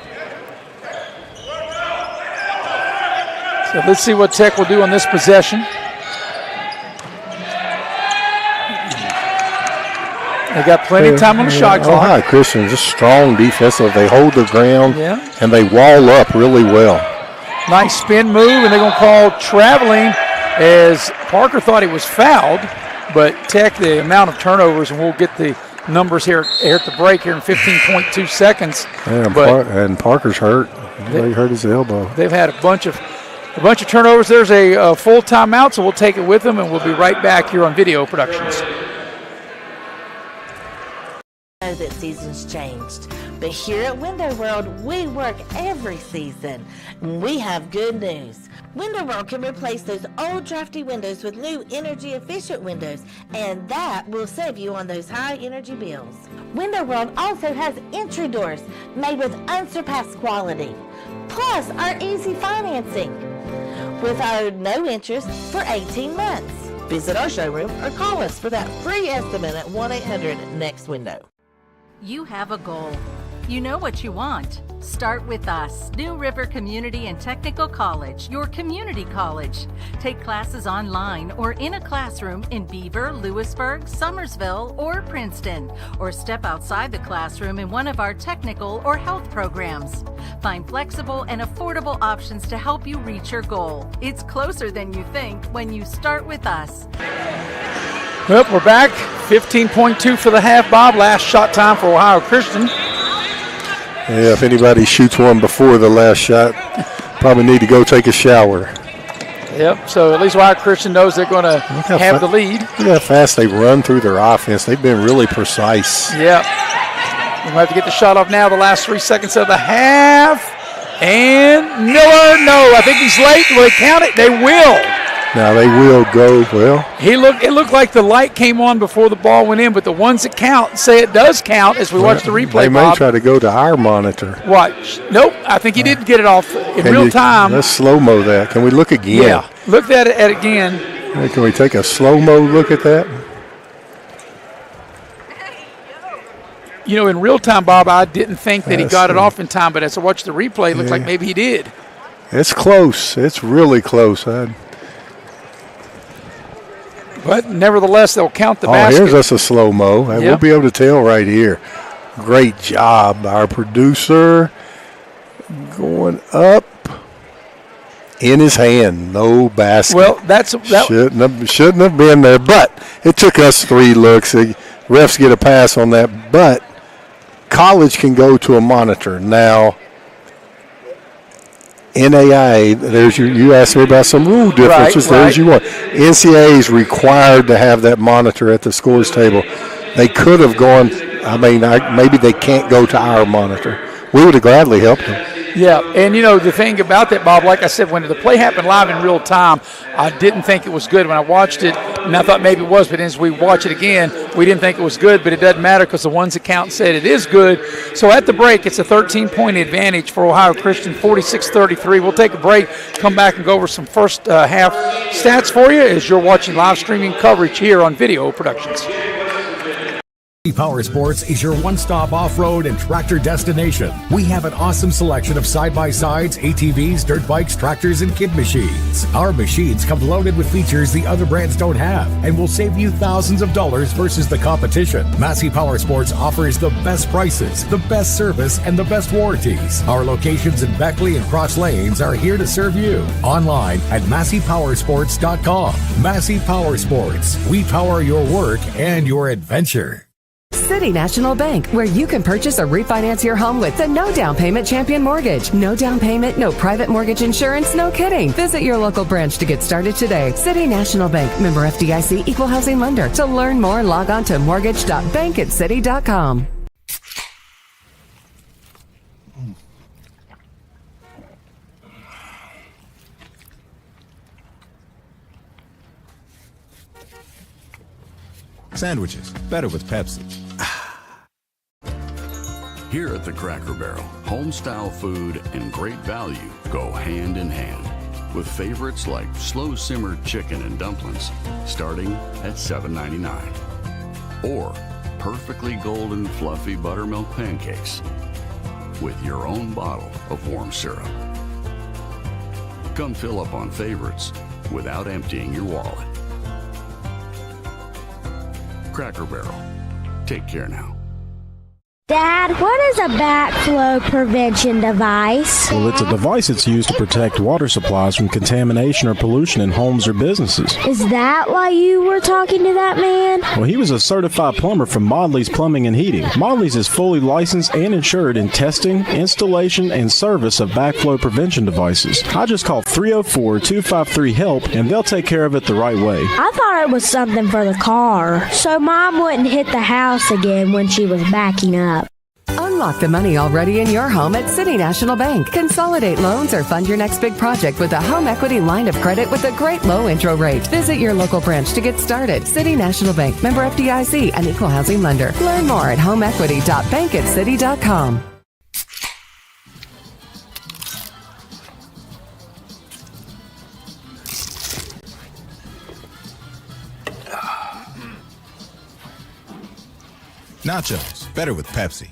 So let's see what Tech will do on this possession. They got plenty of time on the shot clock. Ohio Christian is just strong defensive. They hold the ground and they wall up really well. Nice spin move, and they're going to call traveling as Parker thought he was fouled, but Tech, the amount of turnovers, and we'll get the numbers here at the break here in 15.2 seconds. Yeah, and Parker's hurt. He hurt his elbow. They've had a bunch of turnovers. There's a full timeout, so we'll take it with them, and we'll be right back here on Video Productions. That season's changed, but here at Window World we work every season. We have good news. Window World can replace those old drafty windows with new energy efficient windows, and that will save you on those high energy bills. Window World also has entry doors made with unsurpassed quality, plus our easy financing with our no interest for 18 months. Visit our showroom or call us for that free estimate at 1-800-NEXT-WINDOW. You have a goal. You know what you want. Start with us, New River Community and Technical College, your community college. Take classes online or in a classroom in Beaver, Lewisburg, Summersville, or Princeton, or step outside the classroom in one of our technical or health programs. Find flexible and affordable options to help you reach your goal. It's closer than you think when you start with us. Well, we're back. 15.2 for the half, Bob. Last shot time for Ohio Christian. Yeah, if anybody shoots one before the last shot, probably need to go take a shower. Yep, so at least Ohio Christian knows they're going to have the lead. Look how fast they run through their offense. They've been really precise. Yep. We'll have to get the shot off now, the last 3 seconds of the half. And Miller, no, I think he's late. Will they count it? They will. Now they will go, well. It looked like the light came on before the ball went in, but the ones that count say it does count as we watch the replay, They may Bob. try to go to our monitor. Watch. Nope, I think he didn't get it off in real time. Let's slow-mo that. Can we look again? Yeah, look at it again. Hey, can we take a slow-mo look at that? You know, in real time, Bob, I didn't think that he got it off in time, but as I watched the replay, it looked like maybe he did. It's close. It's really close. But nevertheless, they'll count the basket. Here's us a slow-mo. We'll be able to tell right here. Great job. Our producer going up in his hand. No basket. Well, shouldn't have been there, but it took us 3 looks. The refs get a pass on that, but college can go to a monitor. Now, NAIA, you asked me about some rule differences. There's you one. NCAA is required to have that monitor at the scores table. They could have gone. Maybe they can't go to our monitor. We would have gladly helped them. Yeah, and the thing about that, Bob, like I said, when the play happened live in real time, I didn't think it was good when I watched it, and I thought maybe it was, but as we watch it again, we didn't think it was good, but it doesn't matter because the ones account said it is good. So at the break, it's a 13-point advantage for Ohio Christian, 46-33. We'll take a break, come back and go over some first half stats for you as you're watching live streaming coverage here on Video Productions. Power Sports is your one-stop off-road and tractor destination. We have an awesome selection of side-by-sides, ATVs, dirt bikes, tractors, and kid machines. Our machines come loaded with features the other brands don't have and will save you thousands of dollars versus the competition. Massey Power Sports offers the best prices, the best service, and the best warranties. Our locations in Beckley and Cross Lanes are here to serve you. Online at MasseyPowersports.com. Massey Power Sports. We power your work and your adventure. City National Bank, where you can purchase or refinance your home with the no down payment Champion Mortgage. No down payment, no private mortgage insurance, no kidding. Visit your local branch to get started today. City National Bank, member FDIC, equal housing lender. To learn more, log on to mortgage.bankatcity.com. Sandwiches, better with Pepsi. Here at the Cracker Barrel, home-style food and great value go hand in hand, with favorites like slow-simmered chicken and dumplings starting at $7.99, or perfectly golden fluffy buttermilk pancakes with your own bottle of warm syrup. Come fill up on favorites without emptying your wallet. Cracker Barrel. Take care now. Dad, what is a backflow prevention device? Well, it's a device that's used to protect water supplies from contamination or pollution in homes or businesses. Is that why you were talking to that man? Well, he was a certified plumber from Modley's Plumbing and Heating. Modley's is fully licensed and insured in testing, installation, and service of backflow prevention devices. I just call 304-253-HELP, and they'll take care of it the right way. I thought it was something for the car, so Mom wouldn't hit the house again when she was backing up. Unlock the money already in your home at City National Bank. Consolidate loans or fund your next big project with a home equity line of credit with a great low intro rate. Visit your local branch to get started. City National Bank, member FDIC, and equal housing lender. Learn more at homeequity.bankatcity.com. Nachos, better with Pepsi.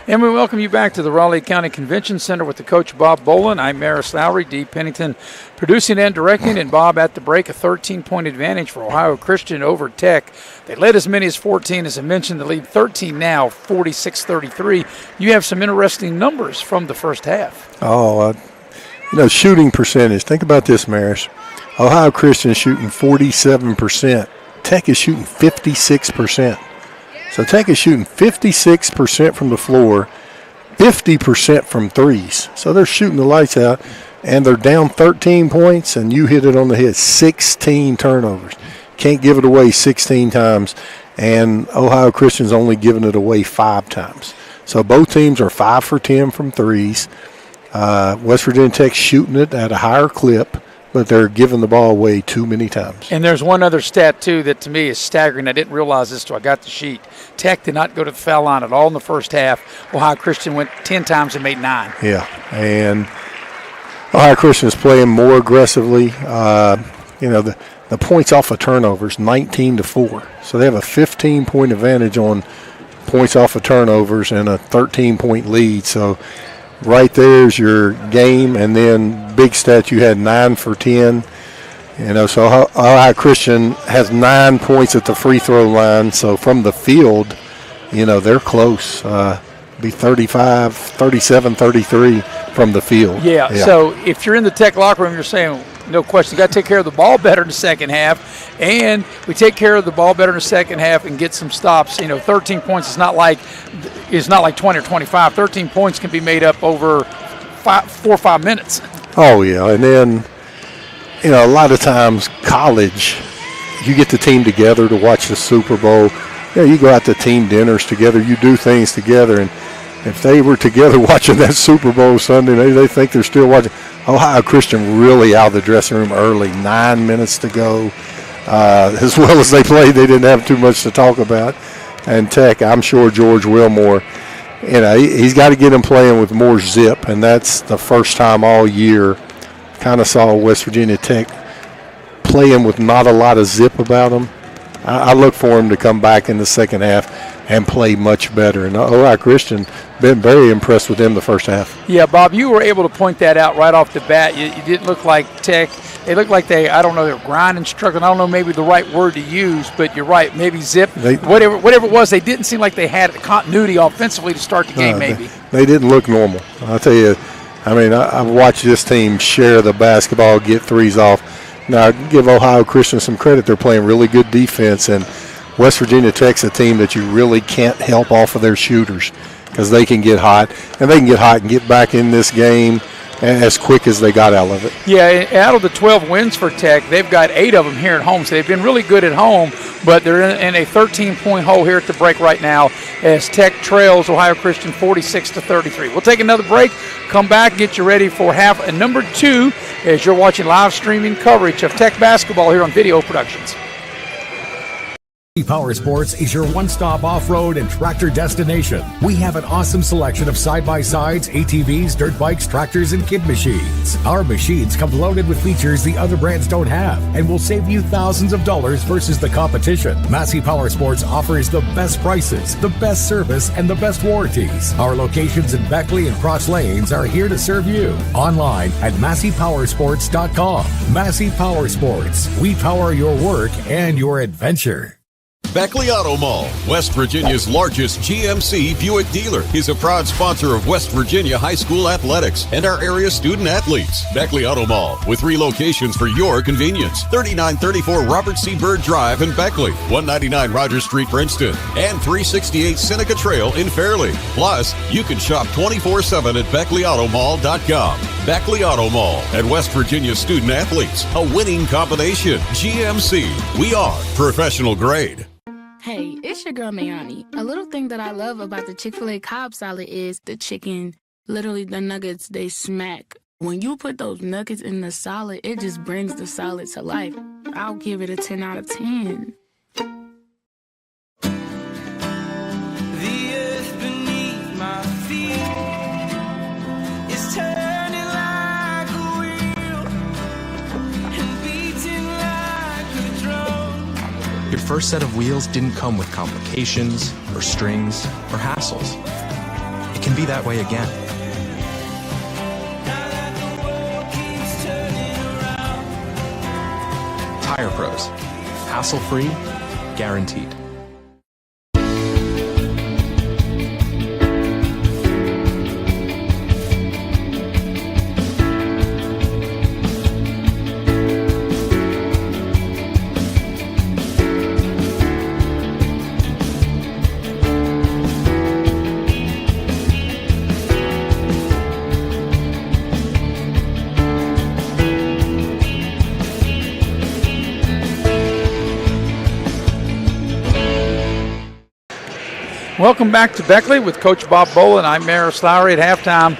And we welcome you back to the Raleigh County Convention Center with the coach Bob Bolin. I'm Maris Lowry, Dee Pennington producing and directing, and Bob at the break, a 13-point advantage for Ohio Christian over Tech. They led as many as 14, as I mentioned. They lead 13 now, 46-33. You have some interesting numbers from the first half. Shooting percentage. Think about this, Maris. Ohio Christian is shooting 47%. Tech is shooting 56%. So Tech is shooting 56% from the floor, 50% from threes. So they're shooting the lights out, and they're down 13 points, and you hit it on the head, 16 turnovers. Can't give it away 16 times, and Ohio Christian's only given it away 5 times. So both teams are 5 for 10 from threes. West Virginia Tech shooting it at a higher clip, but they're giving the ball away too many times. And there's one other stat, too, that to me is staggering. I didn't realize this until I got the sheet. Tech did not go to the foul line at all in the first half. Ohio Christian went 10 times and made 9. Yeah, and Ohio Christian is playing more aggressively. The points off of turnovers, 19-4. So they have a 15-point advantage on points off of turnovers and a 13-point lead. So right there's your game, and then big stat, you had 9 for 10. So Ohio Christian has 9 points at the free throw line. So from the field, they're close. Be 35, 37, 33 from the field. Yeah. So if you're in the Tech locker room, you're saying, no question, you got to take care of the ball better in the second half. And we take care of the ball better in the second half and get some stops. 13 points is not like 20 or 25. 13 points can be made up over 4 or 5 minutes. Oh, yeah. And then, a lot of times college, you get the team together to watch the Super Bowl. You go out to team dinners together. You do things together. And, if they were together watching that Super Bowl Sunday, maybe they think they're still watching. Ohio Christian really out of the dressing room early, 9 minutes to go. As well as they played, they didn't have too much to talk about. And Tech, I'm sure George Wilmore, he's got to get him playing with more zip, and that's the first time all year. Kind of saw West Virginia Tech playing with not a lot of zip about them. I look for him to come back in the second half and play much better. And Ohio Christian, been very impressed with him the first half. Yeah, Bob, you were able to point that out right off the bat. You didn't look like Tech. They looked like they were grinding, struggling. I don't know maybe the right word to use, but you're right. Maybe zip, whatever it was, they didn't seem like they had continuity offensively to start the game maybe. They didn't look normal. I'll tell you, I've watched this team share the basketball, get threes off. Now, I give Ohio Christian some credit. They're playing really good defense, and West Virginia Tech's a team that you really can't help off of their shooters because they can get hot, and they can get hot and get back in this game as quick as they got out of it. Yeah, out of the 12 wins for Tech, they've got 8 of them here at home, so they've been really good at home, but they're in a 13-point hole here at the break right now as Tech trails Ohio Christian 46-33. We'll take another break, come back, get you ready for half and number 2 as you're watching live streaming coverage of Tech basketball here on Video Productions. Power Sports is your one-stop off-road and tractor destination. We have an awesome selection of side-by-sides, ATVs, dirt bikes, tractors, and kid machines. Our machines come loaded with features the other brands don't have and will save you thousands of dollars versus the competition. Massey Power Sports offers the best prices, the best service, and the best warranties. Our locations in Beckley and Cross Lanes are here to serve you. Online at MasseyPowersports.com. Massey Power Sports. We power your work and your adventure. Beckley Auto Mall, West Virginia's largest GMC Buick dealer, is a proud sponsor of West Virginia high school athletics and our area student athletes. Beckley Auto Mall, with 3 locations for your convenience: 3934 Robert C. Byrd Drive in Beckley, 199 Rogers Street, Princeton, and 368 Seneca Trail in Fairleigh. Plus, you can shop 24/7 at BeckleyAutomall.com. Beckley Auto Mall and West Virginia student athletes, a winning combination. GMC, we are professional grade. Hey, it's your girl Mayani. A little thing that I love about the Chick-fil-A Cobb salad is the chicken, literally the nuggets, they smack. When you put those nuggets in the salad, it just brings the salad to life. I'll give it a 10 out of 10. The earth beneath my feet is turning like a wheel and beating like a drum. Your first set of wheels didn't come with complications, or strings, or hassles. It can be that way again. Tire Pros. Hassle-free, guaranteed. Welcome back to Beckley with Coach Bob Boland. I'm Maris Lowry at halftime.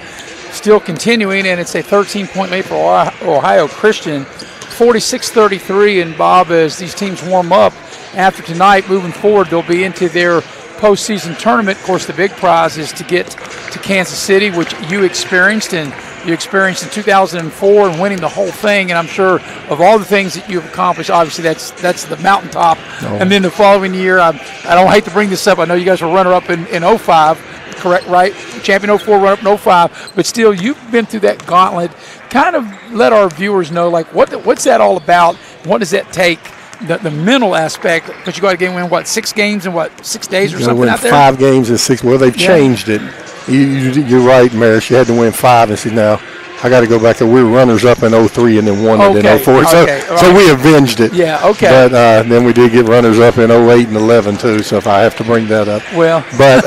Still continuing, and it's a 13-point lead for Ohio Christian, 46-33. And Bob, as these teams warm up after tonight, moving forward, they'll be into their postseason tournament. Of course, the big prize is to get to Kansas City, which you experienced, and you experienced in 2004 and winning the whole thing. And I'm sure of all the things that you've accomplished, obviously that's the mountaintop. Oh. And then the following year, I don't hate to bring this up. I know you guys were runner-up in 05, correct, right? Champion 04, runner-up in 05. But still, you've been through that gauntlet. Kind of let our viewers know, like, what's that all about? What does that take? The mental aspect, because you got to win 6 games in 6 days or something out there? 5 games in 6. Well, they've changed it. You're right, Maris. You had to win 5 and see now. I got to go back to we were runners up in 03 and then won it in 04. So we avenged it. Yeah, okay. But then we did get runners up in 08 and 11 too. So if I have to bring that up. Well. But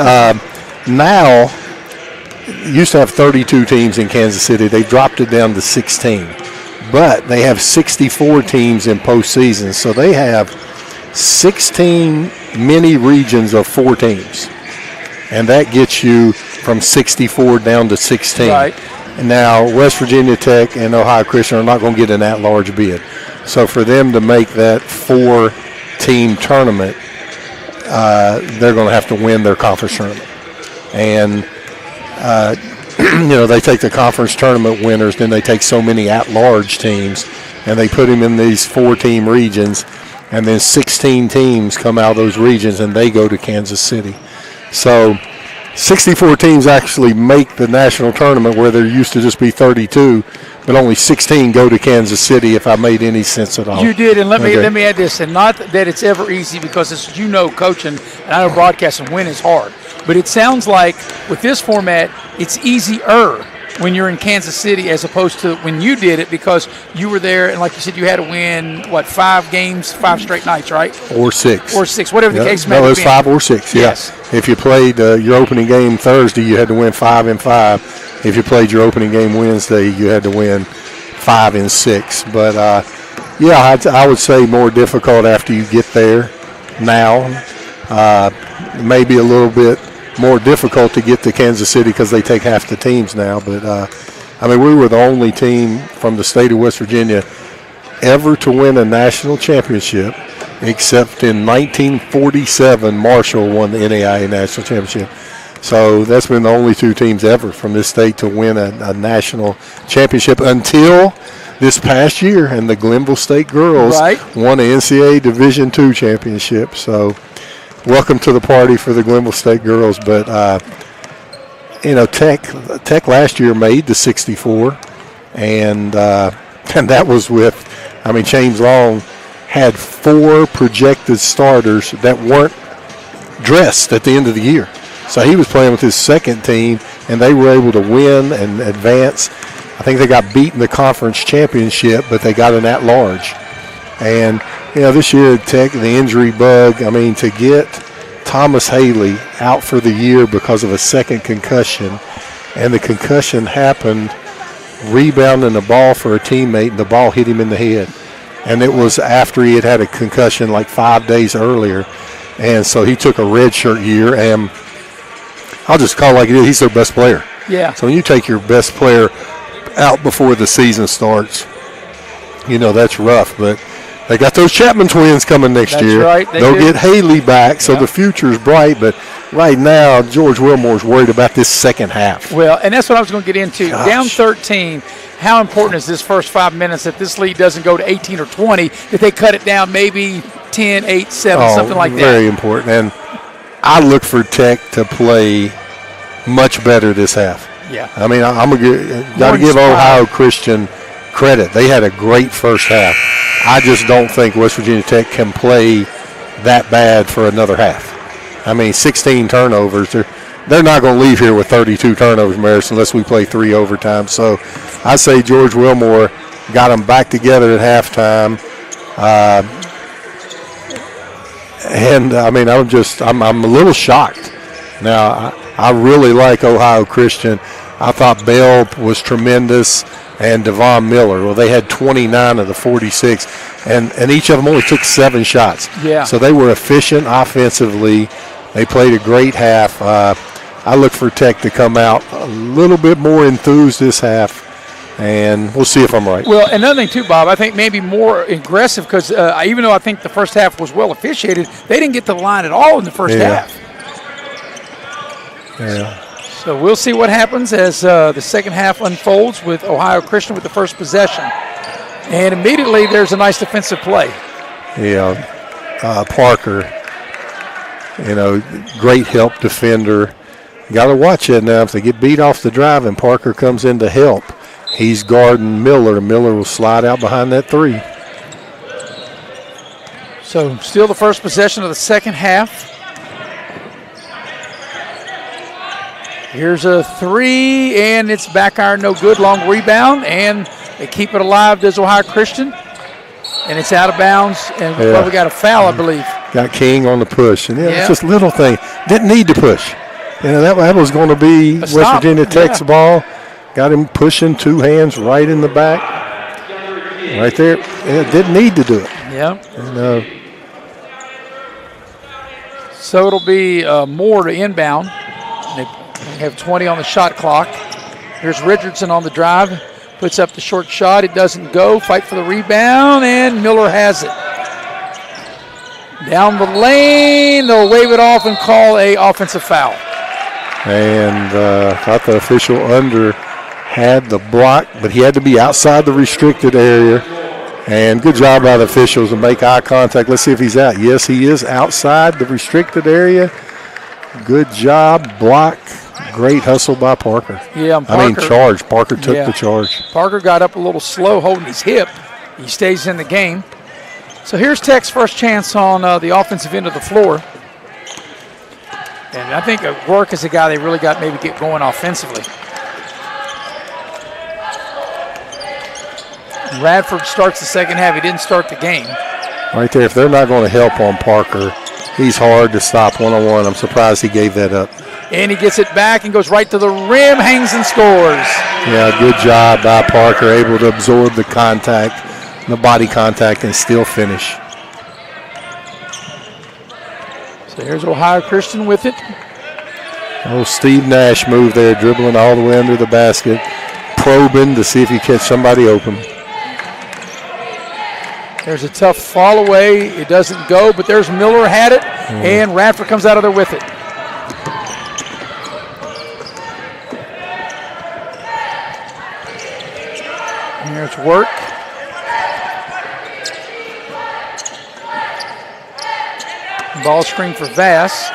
now, used to have 32 teams in Kansas City. They dropped it down to 16. But they have 64 teams in postseason, so they have 16 mini regions of 4 teams. And that gets you from 64 down to 16. Right. And now West Virginia Tech and Ohio Christian are not going to get an at-large bid. So for them to make that 4-team tournament, they're going to have to win their conference tournament. And, they take the conference tournament winners, then they take so many at-large teams, and they put them in these 4-team regions, and then 16 teams come out of those regions, and they go to Kansas City. So 64 teams actually make the national tournament where there used to just be 32, but only 16 go to Kansas City, if I made any sense at all. You did, and let me add this, and not that it's ever easy, because as you know, coaching, and I know broadcasting, win is hard. But it sounds like with this format, it's easier when you're in Kansas City as opposed to when you did it, because you were there, and like you said, you had to win, 5 games, 5 straight nights, right? Or 6. Or 6, whatever the case may be. No, it was 5 or 6, yes. If you played your opening game Thursday, you had to win 5 and 5. If you played your opening game Wednesday, you had to win 5 and 6. But, I would say more difficult after you get there now. Maybe a little bit more difficult to get to Kansas City because they take half the teams now. But, we were the only team from the state of West Virginia ever to win a national championship, except in 1947, Marshall won the NAIA national championship. So that's been the only 2 teams ever from this state to win a national championship until this past year, and the Glenville State girls won an NCAA Division II championship. So welcome to the party for the Glenville State girls. But, Tech last year made the 64, and that was with, James Long had 4 projected starters that weren't dressed at the end of the year. So he was playing with his second team, and they were able to win and advance. I think they got beat in the conference championship, but they got an at-large. And, this year at Tech, the injury bug, to get Thomas Haley out for the year because of a second concussion, and the concussion happened rebounding the ball for a teammate, and the ball hit him in the head. And it was after he had a concussion like 5 days earlier. And so he took a redshirt year, and I'll just call it like it is, he's their best player. Yeah. So when you take your best player out before the season starts, that's rough. But they got those Chapman twins coming next year. Right. They'll get Haley back, so the future's bright. But right now, George Wilmore's worried about this second half. Well, and that's what I was going to get into. Gosh. Down 13, how important is this first 5 minutes that this lead doesn't go to 18 or 20, that they cut it down maybe 10, 8, 7, something like that? Very important. And I look for Tech to play much better this half. Yeah. I'm got to give Ohio Christian credit. They had a great first half. I just don't think West Virginia Tech can play that bad for another half. 16 turnovers. They're not going to leave here with 32 turnovers, Maris, unless we play 3 overtimes. So I say George Wilmore got them back together at halftime. I'm a little shocked. Now, I really like Ohio Christian. I thought Bell was tremendous, and Devon Miller. Well, they had 29 of the 46, and each of them only took 7 shots. Yeah. So they were efficient offensively. They played a great half. I look for Tech to come out a little bit more enthused this half, and we'll see if I'm right. Well, another thing too, Bob, I think maybe more aggressive because even though I think the first half was well officiated, they didn't get to the line at all in the first half. Yeah. So we'll see what happens as the second half unfolds with Ohio Christian with the first possession. And immediately there's a nice defensive play. Yeah. Parker, great help defender. Got to watch it now. If they get beat off the drive and Parker comes in to help, he's guarding Miller. Miller will slide out behind that 3. So still the first possession of the second half. Here's a 3, and it's back iron, no good. Long rebound, and they keep it alive, does Ohio Christian. And it's out of bounds, and we probably got a foul, I believe. Got King on the push. And it's just little thing. Didn't need to push. That was going to be West Virginia Tech's ball. Got him pushing 2 hands right in the back. Right there. Didn't need to do it. Yeah. And, so it'll be more to inbound. We have 20 on the shot clock. Here's Richardson on the drive. Puts up the short shot. It doesn't go. Fight for the rebound, and Miller has it. Down the lane. They'll wave it off and call a offensive foul. And thought the official under had the block, but he had to be outside the restricted area. And good job by the officials to make eye contact. Let's see if he's out. Yes, he is outside the restricted area. Good job. Block. Great hustle by Parker. Yeah, charge. Parker took the charge. Parker got up a little slow holding his hip. He stays in the game. So here's Tech's first chance on the offensive end of the floor. And I think Work is a guy they really got maybe get going offensively. Radford starts the second half. He didn't start the game. Right there, if they're not going to help on Parker, he's hard to stop one-on-one. I'm surprised he gave that up. And he gets it back and goes right to the rim, hangs and scores. Yeah, good job by Parker, able to absorb the contact, the body contact, and still finish. So here's Ohio Christian with it. Oh, Steve Nash move there, dribbling all the way under the basket, probing to see if he catch somebody open. There's a tough fall away. It doesn't go, but there's Miller had it, and Radford comes out of there with it. Here's Work. Ball screen for Vass.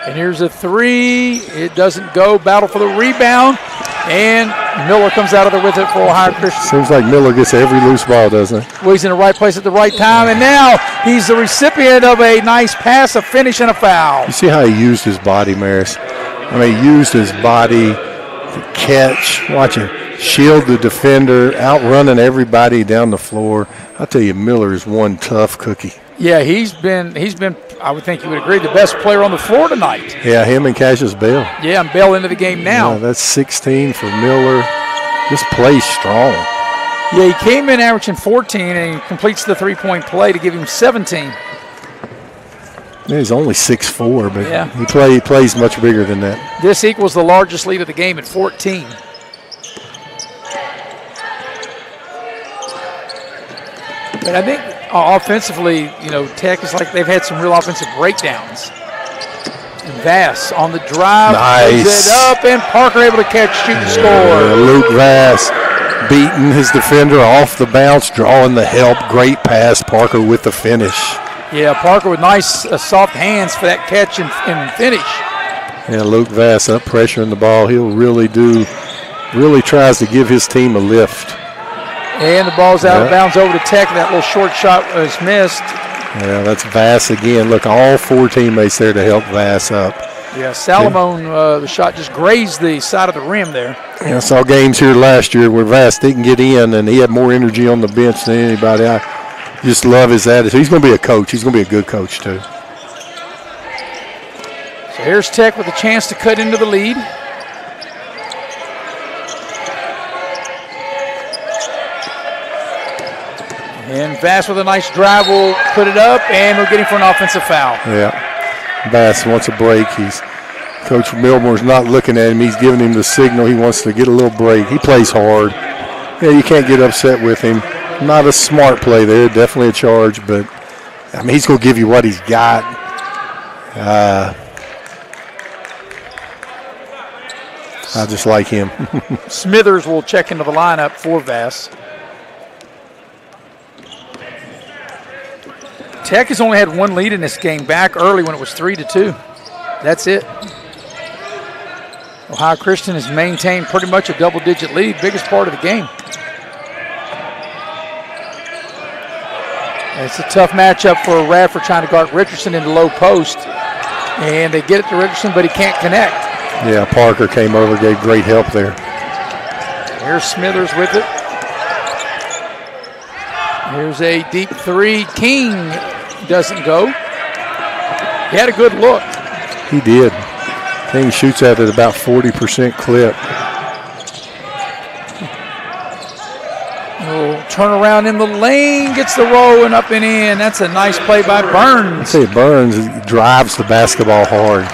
And here's a three. It doesn't go. Battle for the rebound. And Miller comes out of there with it for Ohio Christian. Seems like Miller gets every loose ball, doesn't he? Well, he's in the right place at the right time. And now he's the recipient of a nice pass, a finish, and a foul. You see how he used his body, Maris? I mean, he used his body to catch. Watch him. Shield the defender, outrunning everybody down the floor. I tell you, Miller is one tough cookie. Yeah, he's been. I would think you would agree, the best player on the floor tonight. Yeah, him and Cassius Bell. Yeah, and Bell into the game now. Yeah, that's 16 for Miller. Just plays strong. Yeah, he came in averaging 14 and he completes the three-point play to give him 17. Yeah, he's only 6'4", but yeah. he plays much bigger than that. This equals the largest lead of the game at 14. But I think offensively, Tech is like they've had some real offensive breakdowns. And Vass on the drive, nice. Puts it up, and Parker able to catch, shoot, and score. Luke Vass beating his defender off the bounce, drawing the help. Great pass, Parker with the finish. Yeah, Parker with nice soft hands for that catch and finish. Yeah, Luke Vass up pressuring the ball. He'll really tries to give his team a lift. And the ball's out of bounds over to Tech. That little short shot was missed. Yeah, that's Vass again. Look, all four teammates there to help Vass up. Yeah, Salomon, the shot just grazed the side of the rim there. Yeah, I saw games here last year where Vass didn't get in, and he had more energy on the bench than anybody. I just love his attitude. He's going to be a coach. He's going to be a good coach, too. So here's Tech with a chance to cut into the lead. And Vass with a nice drive will put it up, and we're getting for an offensive foul. Yeah, Vass wants a break. Coach Milmore's not looking at him. He's giving him the signal. He wants to get a little break. He plays hard. Yeah, you can't get upset with him. Not a smart play there. Definitely a charge, but I mean, he's going to give you what he's got. I just like him. Smithers will check into the lineup for Vass. Tech has only had one lead in this game, back early when it was 3-2. That's it. Ohio Christian has maintained pretty much a double-digit lead, biggest part of the game. And it's a tough matchup for Radford trying to guard Richardson in the low post. And they get it to Richardson, but he can't connect. Yeah, Parker came over, gave great help there. Here's Smithers with it. Here's a deep three. King doesn't go. He had a good look. He did. King shoots at it about 40% clip. Turnaround in the lane, gets the roll and up and in. That's a nice play by Burns. I say Burns drives the basketball hard.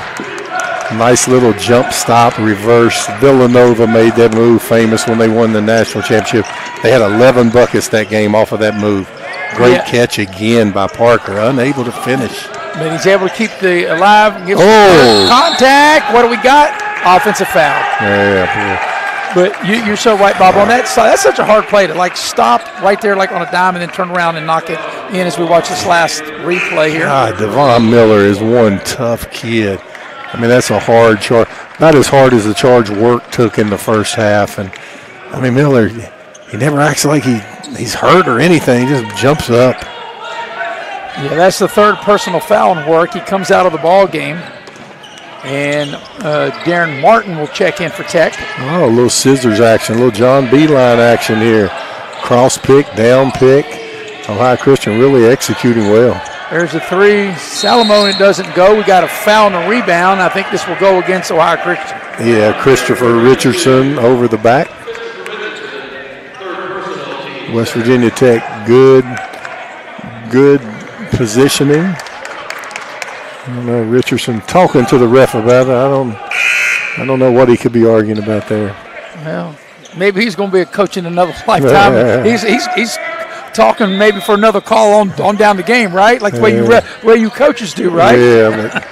Nice little jump stop, reverse. Villanova made that move famous when they won the national championship. They had 11 buckets that game off of that move. Great catch again by Parker, unable to finish. But he's able to keep the alive. Contact. What do we got? Offensive foul. Yeah. But you're so right, Bob, on that side. That's such a hard play to, like, stop right there, like, on a dime and then turn around and knock it in as we watch this last replay here. God, Devon Miller is one tough kid. I mean, that's a hard charge. Not as hard as the charge Work took in the first half. And, I mean, Miller, he never acts like he's hurt or anything. He just jumps up. Yeah, that's the third personal foul on Work. He comes out of the ball game. And Darren Martin will check in for Tech. Oh, a little scissors action, a little John Beeline action here. Cross pick, down pick. Ohio Christian really executing well. There's a three. Salomon, it doesn't go. We got a foul and a rebound. I think this will go against Ohio Christian. Yeah, Christopher Richardson over the back. West Virginia Tech, good positioning. I don't know, Richardson talking to the ref about it. I don't know what he could be arguing about there. Well, maybe he's going to be a coach in another lifetime. He's talking maybe for another call on down the game, right? Like the way you coaches do, right? Yeah,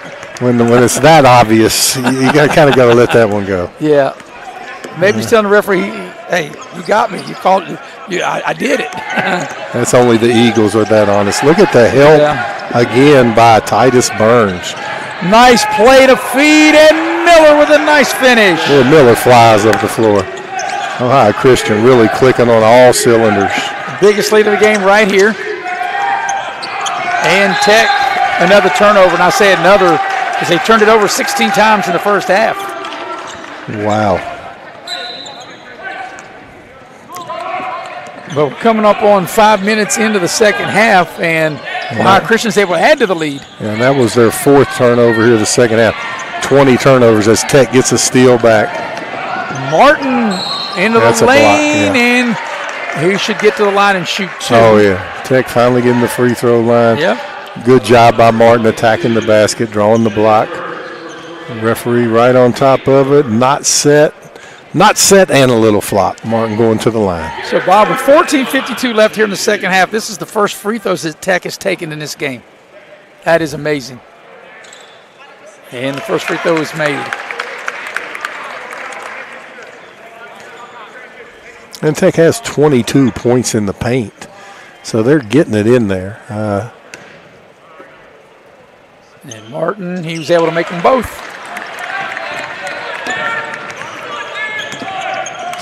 but when it's that obvious, you kind of got to let that one go. Yeah. Maybe he's telling the referee, hey, you got me. You called it. I did it. That's only the Eagles are that honest. Look at the help again by Titus Burns. Nice play to feed, and Miller with a nice finish. Well, Miller flies up the floor. Ohio Christian really clicking on all cylinders. Biggest lead of the game right here. And Tech, another turnover. And I say another because they turned it over 16 times in the first half. Wow. But we're coming up on 5 minutes into the second half, and Ohio Christian's able to add to the lead. And that was their fourth turnover here the second half. 20 turnovers as Tech gets a steal back. Martin into the lane, and he should get to the line and shoot two. Oh, yeah. Tech finally getting the free throw line. Yep. Good job by Martin attacking the basket, drawing the block. The referee right on top of it, not set and a little flop. Martin going to the line. So, Bob, with 14:52 left here in the second half, this is the first free throws that Tech has taken in this game. That is amazing. And the first free throw is made. And Tech has 22 points in the paint. So they're getting it in there. And Martin, he was able to make them both.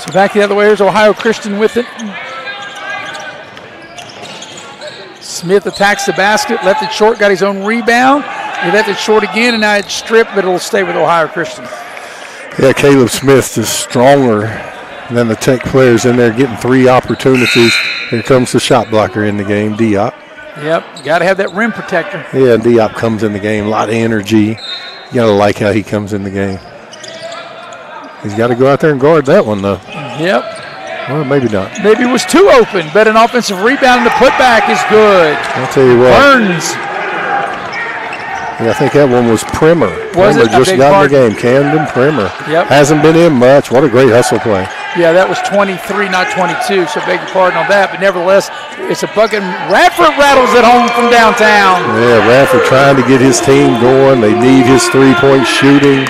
So back the other way, here's Ohio Christian with it. Smith attacks the basket, left it short, got his own rebound. He left it short again, and now it's stripped, but it'll stay with Ohio Christian. Yeah, Caleb Smith is stronger than the Tech players in there, getting 3 opportunities. Here comes the shot blocker in the game, Diop. Yep, got to have that rim protector. Yeah, Diop comes in the game, a lot of energy. You got to like how he comes in the game. He's got to go out there and guard that one, though. Yep. Well, maybe not. Maybe it was too open, but an offensive rebound and the putback is good. I'll tell you what. Burns. Yeah, I think that one was Primer. Was Primer it? just got in the game. Camden Primer. Yep. Hasn't been in much. What a great hustle play. Yeah, that was 23, not 22, so beg your pardon on that. But nevertheless, it's a bucket. Radford rattles it home from downtown. Yeah, Radford trying to get his team going. They need his three-point shooting.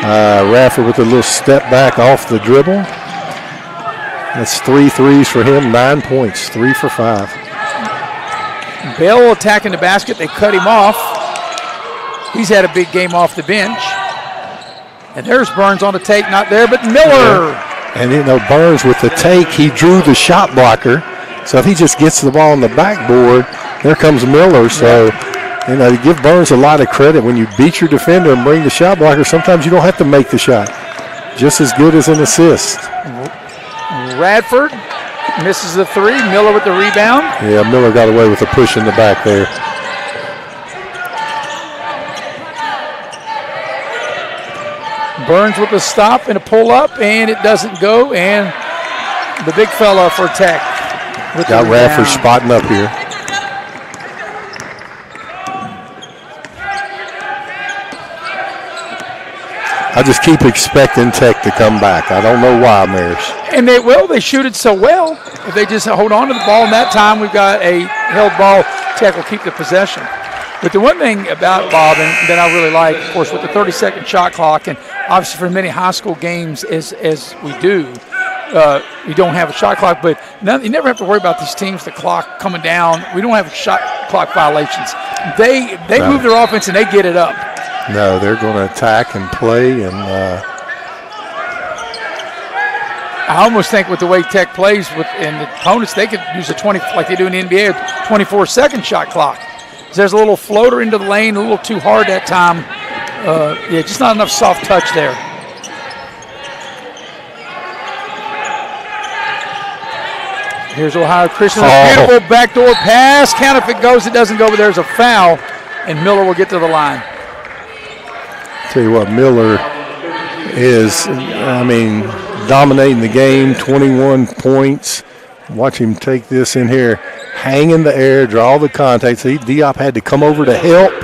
Radford with a little step back off the dribble. That's 3 threes for him, 9 points, 3 for 5. Bell attacking the basket. They cut him off. He's had a big game off the bench. And there's Burns on the take, not there, but Miller. Yeah. And, Burns with the take, he drew the shot blocker. So if he just gets the ball on the backboard, there comes Miller. So, you give Burns a lot of credit. When you beat your defender and bring the shot blocker, sometimes you don't have to make the shot. Just as good as an assist. Radford misses the 3. Miller with the rebound. Yeah, Miller got away with a push in the back there. Burns with a stop and a pull-up, and it doesn't go. And the big fella for Tech. Got Radford spotting up here. I just keep expecting Tech to come back. I don't know why, Maris. And they shoot it so well. If they just hold on to the ball in that time, we've got a held ball. Tech will keep the possession. But the one thing about Bob and that I really like, of course, with the 30-second shot clock, and obviously for many high school games as we do, we don't have a shot clock, but you never have to worry about these teams, the clock coming down. We don't have shot clock violations. They move their offense and they get it up. No, they're going to attack and play. And I almost think with the way Tech plays and the opponents, they could use a 20, like they do in the NBA, a 24-second shot clock. There's a little floater into the lane, a little too hard that time. Just not enough soft touch there. Here's Ohio Christian. Beautiful backdoor pass. Count if it goes, it doesn't go, but there's a foul, and Miller will get to the line. Tell you what, Miller is, dominating the game, 21 points. Watch him take this in here, hang in the air, draw the contact. See, Diop had to come over to help,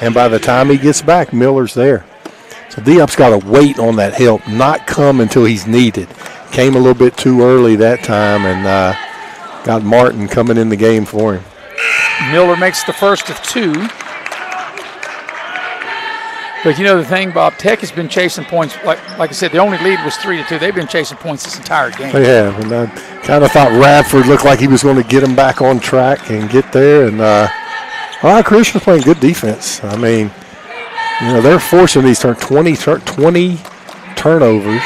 and by the time he gets back, Miller's there. So Diop's got to wait on that help, not come until he's needed. Came a little bit too early that time, and got Martin coming in the game for him. Miller makes the first of two. But you know the thing, Bob, Tech has been chasing points. Like I said, the only lead was 3-2. They've been chasing points this entire game. They have, and I kind of thought Radford looked like he was going to get him back on track and get there. And Christian's playing good defense. They're forcing these 20 turnovers,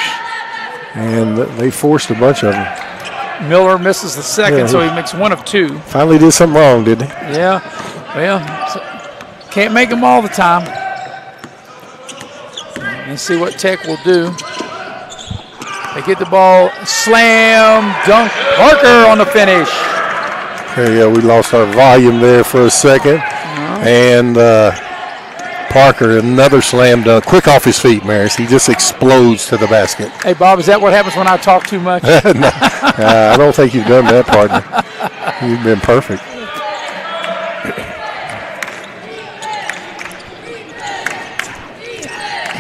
and they forced a bunch of them. Miller misses the second, so he makes one of two. Finally did something wrong, didn't he? Yeah. Well, can't make them all the time. And see what Tech will do. They get the ball, slam, dunk, Parker on the finish. We lost our volume there for a second. And Parker, another slam dunk, quick off his feet, Maris. He just explodes to the basket. Hey, Bob, is that what happens when I talk too much? No, I don't think you've done that, partner. You've been perfect.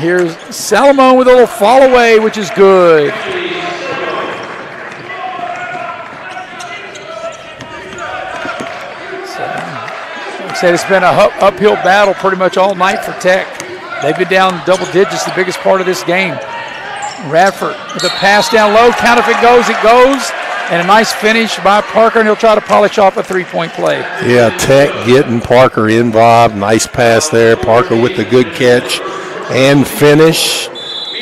Here's Salomon with a little fall away, which is good. So, like I said, it's been an uphill battle pretty much all night for Tech. They've been down double digits the biggest part of this game. Radford with a pass down low. Count if it goes, it goes. And a nice finish by Parker, and he'll try to polish off a three-point play. Yeah, Tech getting Parker involved. Nice pass there. Parker with the good catch and finish.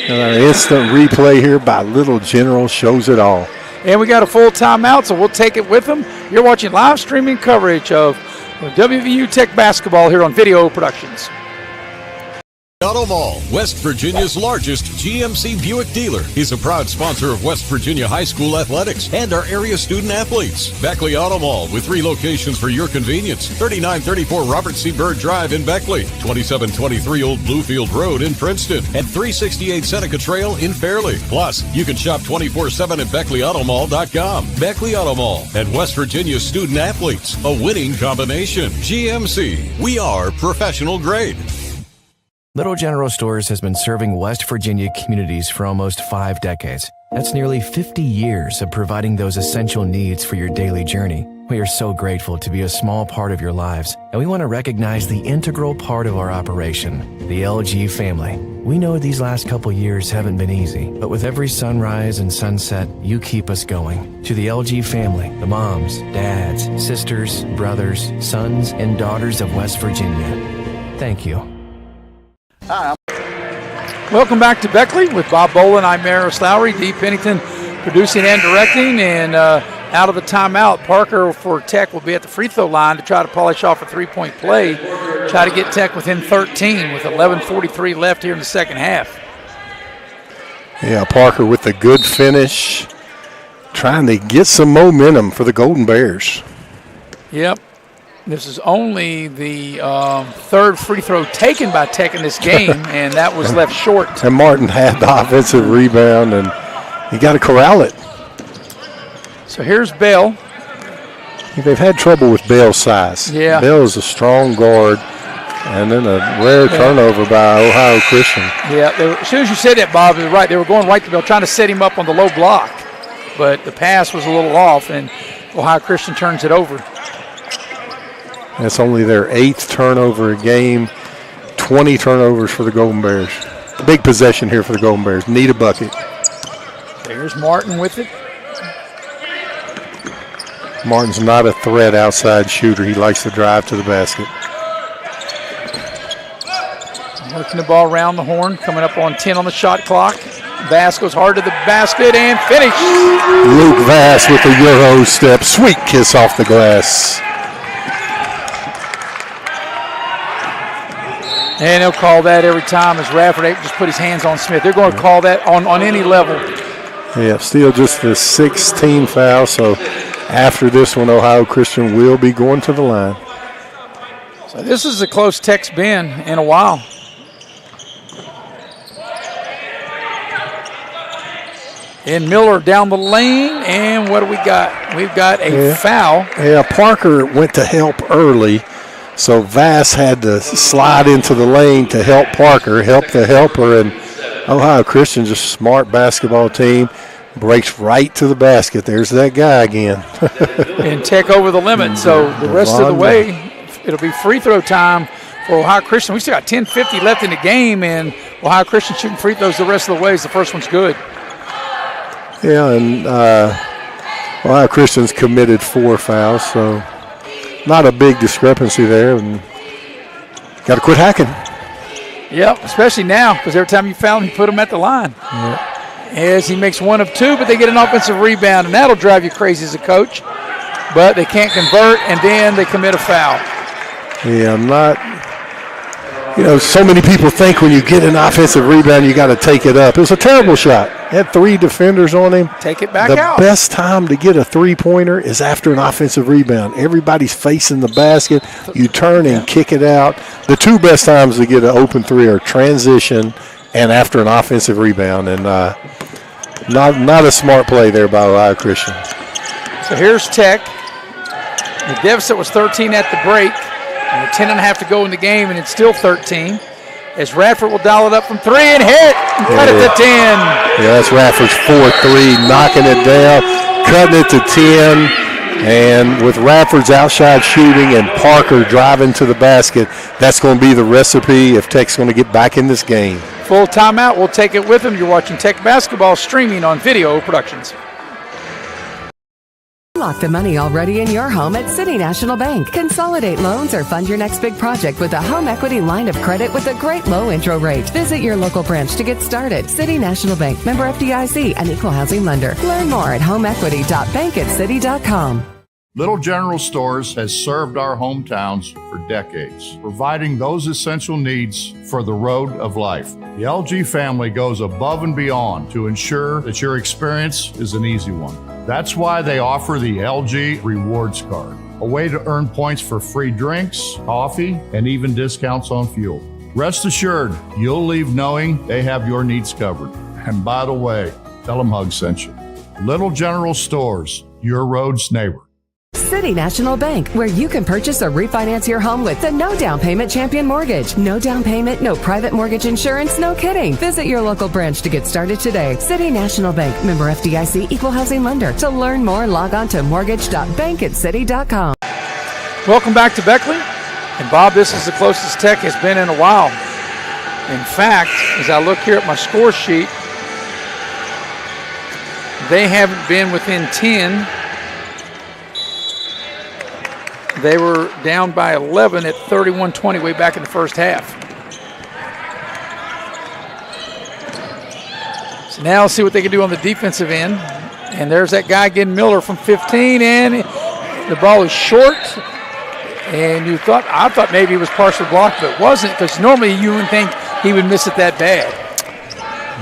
Instant replay here by Little General shows it all. And we got a full timeout, so we'll take it with them. You're watching live streaming coverage of WVU Tech basketball here on Video Productions. Auto Mall, West Virginia's largest GMC Buick dealer, is a proud sponsor of West Virginia High School athletics and our area student athletes. Beckley Auto Mall, with 3 locations for your convenience: 3934 Robert C. Byrd Drive in Beckley, 2723 Old Bluefield Road in Princeton, and 368 Seneca Trail in Fairleigh. Plus, you can shop 24/7 at BeckleyAutomall.com. Beckley Auto Mall and West Virginia's student athletes, a winning combination. GMC, we are professional grade. Little General Stores has been serving West Virginia communities for almost 5 decades. That's nearly 50 years of providing those essential needs for your daily journey. We are so grateful to be a small part of your lives, and we want to recognize the integral part of our operation, the LG family. We know these last couple years haven't been easy, but with every sunrise and sunset, you keep us going. To the LG family, the moms, dads, sisters, brothers, sons, and daughters of West Virginia, thank you. Hi. Welcome back to Beckley with Bob Boland. I'm Maris Lowry, Dee Pennington producing and directing. And out of the timeout, Parker for Tech will be at the free throw line to try to polish off a three-point play, try to get Tech within 13 with 11:43 left here in the second half. Yeah, Parker with the good finish, trying to get some momentum for the Golden Bears. Yep. This is only the third free throw taken by Tech in this game, and that was left short. And Martin had the offensive rebound, and you got to corral it. So here's Bell. They've had trouble with Bell's size. Yeah. Bell is a strong guard, and then a rare turnover by Ohio Christian. Yeah, as soon as you said that, Bob, you're right. They were going right to Bell, trying to set him up on the low block. But the pass was a little off, and Ohio Christian turns it over. That's only their 8th turnover a game. 20 turnovers for the Golden Bears. Big possession here for the Golden Bears. Need a bucket. There's Martin with it. Martin's not a threat outside shooter. He likes to drive to the basket. Working the ball around the horn, coming up on 10 on the shot clock. Vass goes hard to the basket and finish. Luke Vass with a Euro step. Sweet kiss off the glass. And they'll call that every time as Radford just put his hands on Smith. They're going to call that on any level. Yeah, still just the 16 foul. So after this one, Ohio Christian will be going to the line. So this is the close Tech's been in a while. And Miller down the lane, and what do we got? We've got a foul. Yeah, Parker went to help early, so Vass had to slide into the lane to help Parker, help the helper, and Ohio Christian's a smart basketball team. Breaks right to the basket. There's that guy again. And Tech over the limit, so the rest of the way, it'll be free throw time for Ohio Christian. We still got 10:50 left in the game, and Ohio Christian shooting free throws the rest of the ways. The first one's good. Yeah, and Ohio Christian's committed 4 fouls, so not a big discrepancy there. And got to quit hacking. Yep, especially now, because every time you foul him, you put him at the line. Yeah. As he makes 1 of 2, but they get an offensive rebound, and that'll drive you crazy as a coach. But they can't convert, and then they commit a foul. Yeah, so many people think when you get an offensive rebound, you got to take it up. It was a terrible shot. Had 3 defenders on him. Take it back out. The best time to get a three-pointer is after an offensive rebound. Everybody's facing the basket. You turn and kick it out. The 2 best times to get an open 3 are transition and after an offensive rebound. And not a smart play there by Ohio Christian. So here's Tech. The deficit was 13 at the break. And with 10.5 to go in the game, and it's still 13. As Radford will dial it up from 3 and hit. And cut it to 10. Yeah, that's Radford's 4-3, knocking it down, cutting it to 10. And with Radford's outside shooting and Parker driving to the basket, that's going to be the recipe if Tech's going to get back in this game. Full timeout. We'll take it with them. You're watching Tech Basketball streaming on Video Productions. Lock the money already in your home at City National Bank. Consolidate loans or fund your next big project with a home equity line of credit with a great low intro rate. Visit your local branch to get started. City National Bank, member FDIC, and equal housing lender. Learn more at homeequity.bankatcity.com. Little General Stores has served our hometowns for decades, providing those essential needs for the road of life. The LG family goes above and beyond to ensure that your experience is an easy one. That's why they offer the LG Rewards Card, a way to earn points for free drinks, coffee, and even discounts on fuel. Rest assured, you'll leave knowing they have your needs covered. And by the way, tell them Hug sent you. Little General Stores, your road's neighbor. City National Bank, where you can purchase or refinance your home with the no down payment champion mortgage. No down payment, no private mortgage insurance, no kidding. Visit your local branch to get started today. City National Bank, member FDIC, equal housing lender. To learn more, log on to mortgage.bankatcity.com. Welcome back to Beckley. And Bob, this is the closest Tech has been in a while. In fact, as I look here at my score sheet, they haven't been within 10. They were down by 11 at 31-20 way back in the first half. So now let's see what they can do on the defensive end. And there's that guy again, Miller from 15, and the ball is short. And I thought maybe it was partially blocked, but it wasn't, because normally you wouldn't think he would miss it that bad.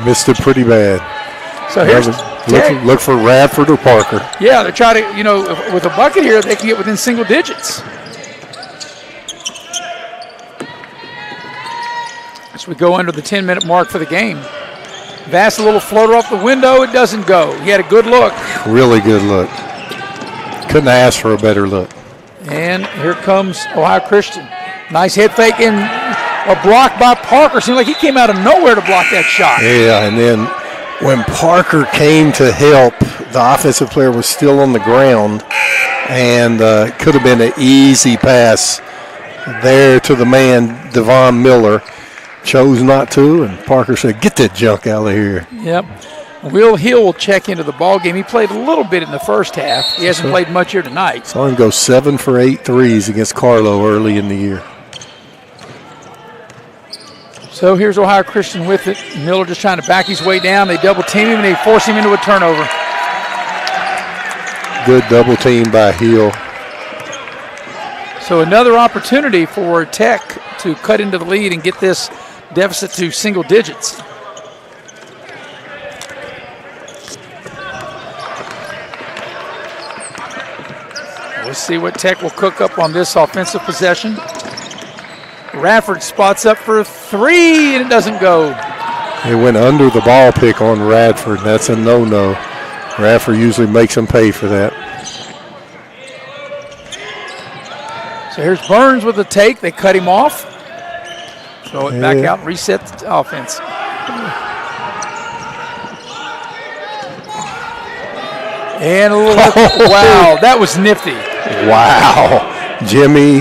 Missed it pretty bad. So here's look for Radford or Parker. Yeah, they're trying to, with a bucket here, they can get within single digits. As we go under the 10-minute mark for the game. Vass, a little floater off the window. It doesn't go. He had a good look. Really good look. couldn't ask for a better look. And here comes Ohio Christian. Nice head fake and a block by Parker. Seemed like he came out of nowhere to block that shot. Yeah, and then when Parker came to help, the offensive player was still on the ground, and could have been an easy pass there to the man, Devon Miller. Chose not to, and Parker said, get that junk out of here. Yep. Will Hill will check into the ball game. He played a little bit in the first half. He hasn't played much here tonight. Saw him go 7 for 8 threes against Carlo early in the year. So here's Ohio Christian with it. Miller just trying to back his way down. They double team him and they force him into a turnover. Good double team by Hill. So another opportunity for Tech to cut into the lead and get this deficit to single digits. We'll see what Tech will cook up on this offensive possession. Radford spots up for 3, and it doesn't go. They went under the ball pick on Radford. That's a no-no. Radford usually makes them pay for that. So here's Burns with the take. They cut him off. Throw it back out and reset the offense. And a little, wow, that was nifty. Wow. Jimmy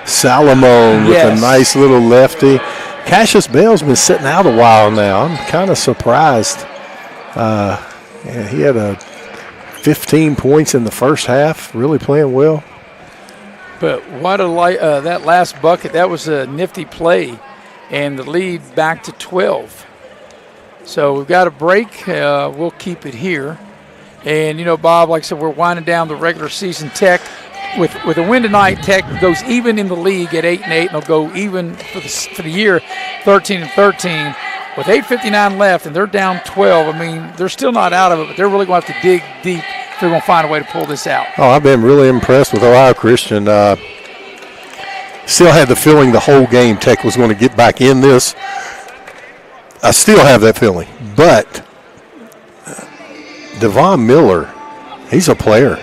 Salamone with a nice little lefty. Cassius Bell's been sitting out a while now. I'm kind of surprised. He had 15 points in the first half, really playing well. But what that last bucket, that was a nifty play, and the lead back to 12. So we've got a break. We'll keep it here. And, Bob, like I said, we're winding down the regular season. Tech, with a win tonight, Tech goes even in the league at 8-8, and they'll go even for the year 13-13. With 8:59 left, and they're down 12, I mean, they're still not out of it, but they're really going to have to dig deep if they're going to find a way to pull this out. Oh, I've been really impressed with Ohio Christian. Still had the feeling the whole game Tech was going to get back in this. I still have that feeling. But Devon Miller, he's a player,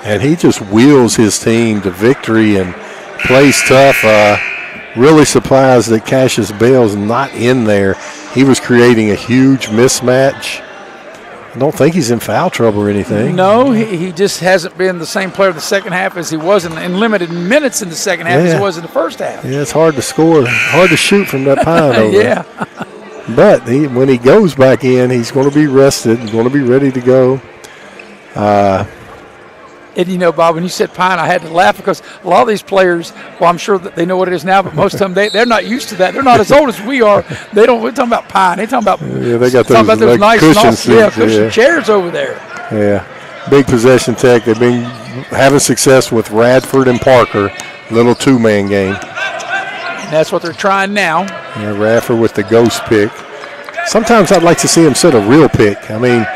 and he just wheels his team to victory and plays tough. Really surprised that Cassius Bell's not in there. He was creating a huge mismatch. I don't think he's in foul trouble or anything. No, he just hasn't been the same player in the second half as he was in limited minutes in the second half as he was in the first half. Yeah, it's hard to score, hard to shoot from that pine over. Yeah. But when he goes back in, he's going to be rested, going to be ready to go. And, Bob, when you said pine, I had to laugh because a lot of these players, well, I'm sure that they know what it is now, but most of them, they're not used to that. They're not as old as we are. We're talking about pine. They're talking about, they got those nice cushion chairs over there. Yeah. Big possession Tech. They've been having success with Radford and Parker, little two-man game. And that's what they're trying now. Yeah, Radford with the ghost pick. Sometimes I'd like to see him set a real pick. I mean,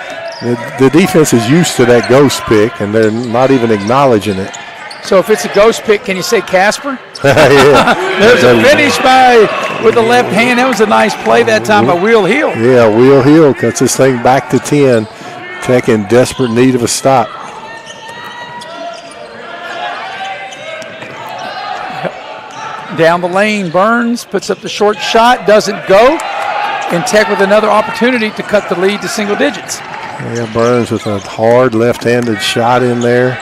the defense is used to that ghost pick, and they're not even acknowledging it. So if it's a ghost pick, can you say Casper? Yeah. There's a finish with the left hand. That was a nice play that time by Will Hill. Yeah, Will Hill cuts this thing back to 10. Tech in desperate need of a stop. Down the lane, Burns puts up the short shot, doesn't go. And Tech with another opportunity to cut the lead to single digits. Yeah, Burns with a hard left-handed shot in there.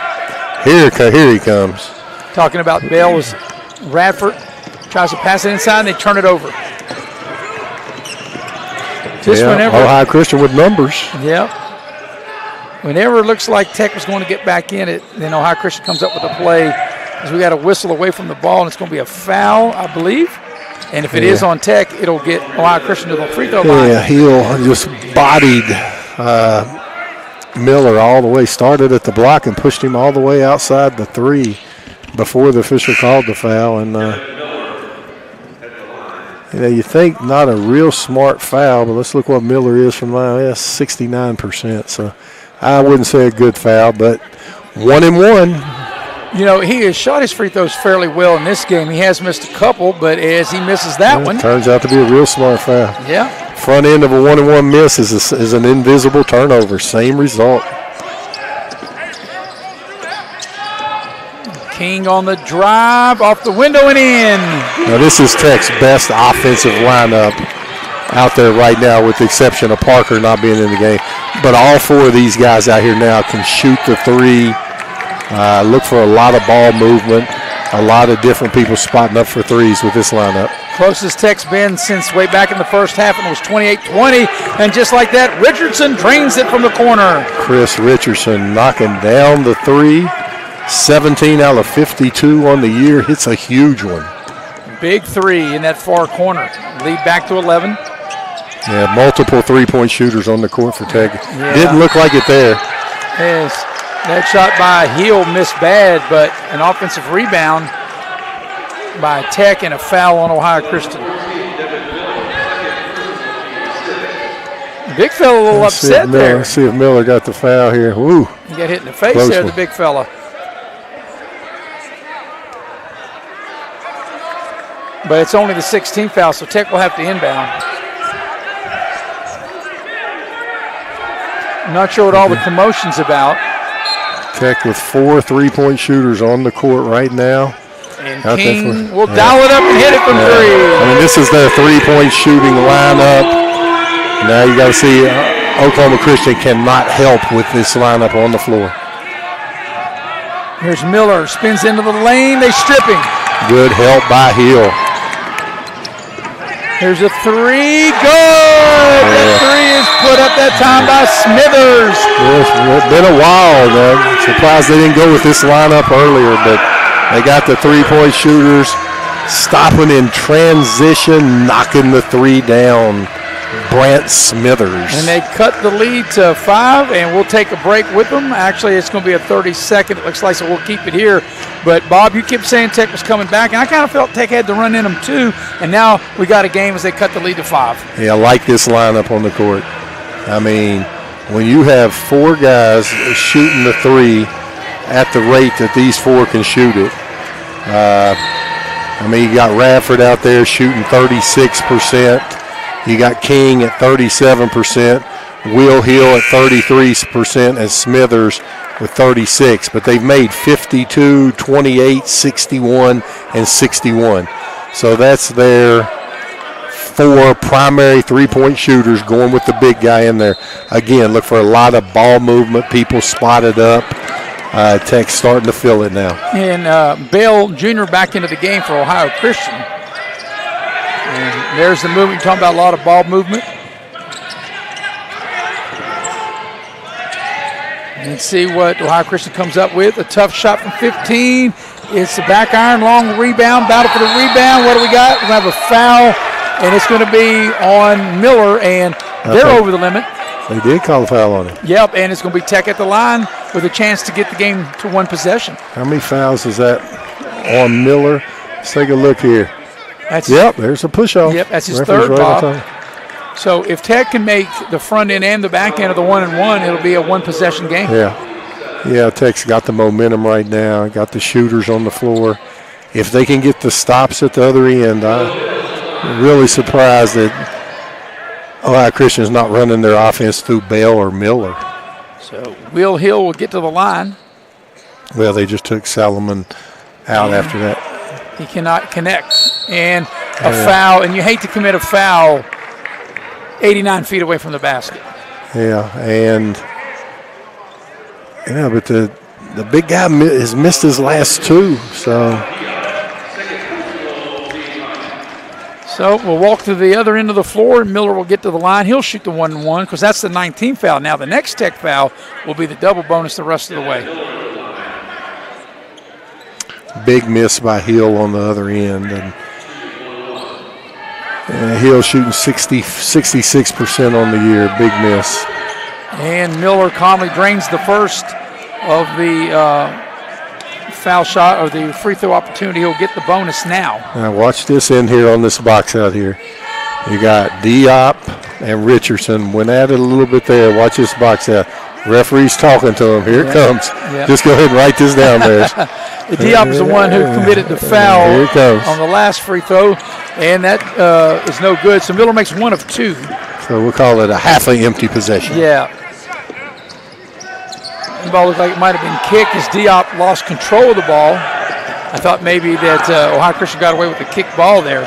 Here he comes. Talking about Bell was Radford tries to pass it inside and they turn it over. Whenever Ohio Christian with numbers. Yep. Whenever it looks like Tech was going to get back in it, then Ohio Christian comes up with a play as we got a whistle away from the ball, and it's going to be a foul, I believe. And if it is on Tech, it'll get Ohio Christian to the free throw line. Yeah, Hill just bodied Miller all the way, started at the block and pushed him all the way outside the three before the official called the foul. And, you think not a real smart foul, but let's look what Miller is from line. That's 69%. So I wouldn't say a good foul, but 1-1. He has shot his free throws fairly well in this game. He has missed a couple, but as he misses that one. Turns out to be a real smart foul. Yeah. Front end of a 1-1 miss is an invisible turnover. Same result. King on the drive, off the window and in. Now this is Tech's best offensive lineup out there right now, with the exception of Parker not being in the game. But all four of these guys out here now can shoot the three. Look for a lot of ball movement, a lot of different people spotting up for threes with this lineup. Closest Tech's been since way back in the first half, and it was 28-20. And just like that, Richardson drains it from the corner. Chris Richardson knocking down the three. 17 out of 52 on the year. Hits a huge one. Big three in that far corner. Lead back to 11. Yeah, multiple three-point shooters on the court for Tech. Yeah. Didn't look like it there. Yes, that shot by Hill missed bad, but an offensive rebound by Tech and a foul on Ohio Christian. Big fella a little upset there. Let's see if Miller got the foul here. Woo. He got hit in the face Close there, one. the big fella. But it's only the 16th foul, so Tech will have to inbound. I'm not sure what all the commotion's about. Tech with 4 three-point shooters on the court right now. And King will dial it up and hit it from three. I mean, this is their three-point shooting lineup. Now you got to see Oklahoma Christian cannot help with this lineup on the floor. Here's Miller, spins into the lane. They strip him. Good help by Hill. Here's a three. Good. That three is put up that time by Smithers. It's been a while. I'm surprised they didn't go with this lineup earlier, but they got the three-point shooters stopping in transition, knocking the three down. Brant Smithers. And they cut the lead to 5, and we'll take a break with them. Actually, it's going to be a 30-second. It looks like, so we'll keep it here. But, Bob, you kept saying Tech was coming back, and I kind of felt Tech had to run in them too, and now we got a game as they cut the lead to 5. Yeah, I like this lineup on the court. I mean, when you have 4 guys shooting the three at the rate that these 4 can shoot it, I mean, you got Radford out there shooting 36%. You got King at 37%, Will Hill at 33%, and Smithers with 36. But they've made 52, 28, 61, and 61. So that's their 4 primary three-point shooters going with the big guy in there. Again, look for a lot of ball movement, people spotted up. Tech starting to feel it now. And Bell Jr. back into the game for Ohio Christian. And there's the movement. You're talking about a lot of ball movement. Let's see what Ohio Christian comes up with. A tough shot from 15. It's the back iron, long rebound, battle for the rebound. What do we got? We're going to have a foul, and it's going to be on Miller, and they're over the limit. They did call a foul on him. Yep, and it's going to be Tech at the line with a chance to get the game to 1 possession. How many fouls is that on Miller? Let's take a look here. There's a push-off. Yep, that's his Referee's third, right Bob. So if Tech can make the front end and the back end of the 1-and-1, it'll be a 1-possession game. Yeah, Tech's got the momentum right now. Got the shooters on the floor. If they can get the stops at the other end, I'm really surprised that Ohio Christian's not running their offense through Bell or Miller. So Will Hill will get to the line. Well, they just took Salomon out after that. He cannot connect. And a foul, and you hate to commit a foul 89 feet away from the basket. But the big guy has missed his last 2, so we'll walk to the other end of the floor, and Miller will get to the line. He'll shoot the 1-and-1 because that's the 19th foul. Now the next Tech foul will be the double bonus the rest of the way. big miss by Hill on the other end. And Hill shooting 66% on the year, big miss. And Miller calmly drains the first of the foul shot or the free throw opportunity. He'll get the bonus now. Now watch this in here on this box out here. You got Diop and Richardson. Went at it a little bit there. Watch this box out. Referee's talking to him. Here it comes. Yep. Just go ahead and write this down there. Diop is the one who committed the foul here it comes. on the last free throw, and that is no good. So Miller makes one of two. So we'll call it a half an empty possession. Yeah. The ball looked like it might have been kicked as Diop lost control of the ball. I thought maybe that Ohio Christian got away with the kick ball there.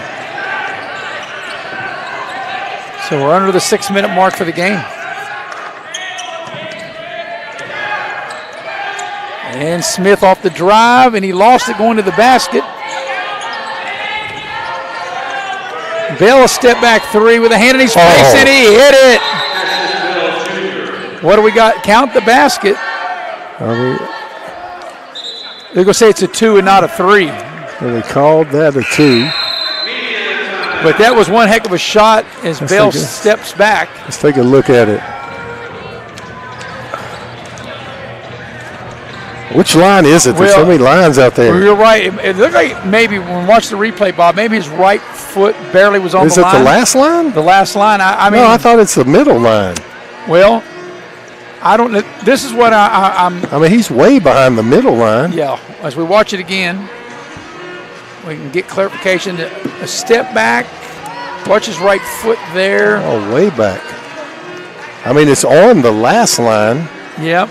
So we're under the 6-minute mark for the game. And Smith off the drive, and he lost it going to the basket. Bell a step back three with a hand in his face, and he hit it. What do we got? Count the basket. They're going to say it's a 2 and not a 3. Well, they called that a 2. But that was one heck of a shot as Bell steps back. Let's take a look at it. Which line is it? There's so many lines out there. Well, you're right. It looked like maybe when we watched the replay, Bob, maybe his right foot barely was on the line. Is it the last line? The last line. I mean, no, I thought it's the middle line. Well, I don't know. This is what I'm. I mean, he's way behind the middle line. Yeah. As we watch it again, we can get clarification. A step back. Watch his right foot there. Oh, way back. I mean, it's on the last line. Yep.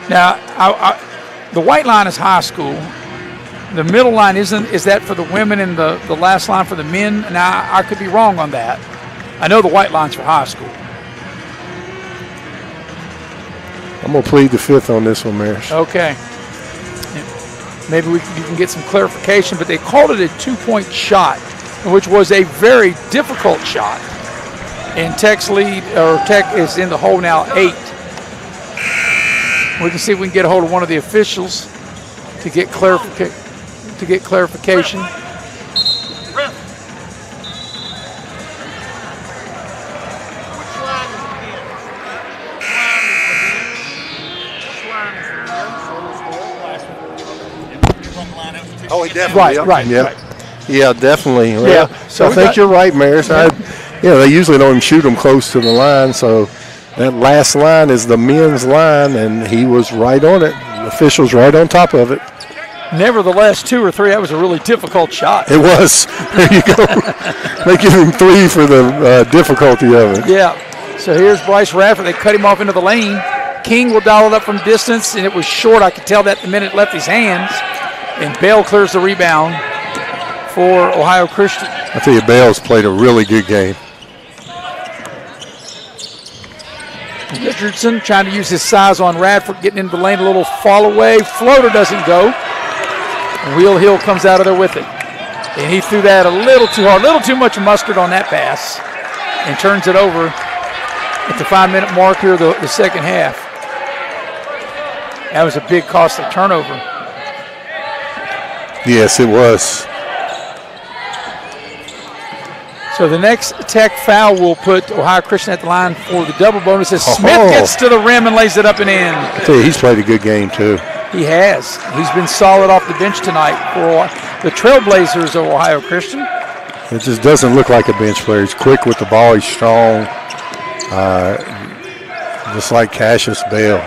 Now, the white line is high school. The middle line isn't. Is that for the women and the last line for the men? Now, I could be wrong on that. I know the white line's for high school. I'm going to plead the fifth on this one, Maris. Okay. Maybe you can get some clarification, but they called it a 2-point shot, which was a very difficult shot. And Tech is in the hole now 8. We can see if we can get a hold of one of the officials to get clarification. Oh, he definitely. Right. Yeah, definitely. Well, yeah. So I think you're right, Maris. Yeah. They usually don't even shoot them close to the line, so that last line is the men's line, and he was right on it. The official's right on top of it. Nevertheless, 2 or 3, that was a really difficult shot. It was. There you go. They give him 3 for the difficulty of it. Yeah. So here's Bryce Radford. They cut him off into the lane. King will dial it up from distance, and it was short. I could tell that the minute it left his hands. And Bell clears the rebound for Ohio Christian. I tell you, Bell's played a really good game. Richardson trying to use his size on Radford, getting into the lane, a little fall away. Floater doesn't go. Will Hill comes out of there with it. And he threw that a little too hard, a little too much mustard on that pass, and turns it over at the 5-minute mark here of the second half. That was a big costly turnover. Yes, it was. So the next Tech foul will put Ohio Christian at the line for the double bonus as Smith gets to the rim and lays it up and in. I tell you, he's played a good game too. He has. He's been solid off the bench tonight for the Trailblazers of Ohio Christian. It just doesn't look like a bench player. He's quick with the ball. He's strong, just like Cassius Bell.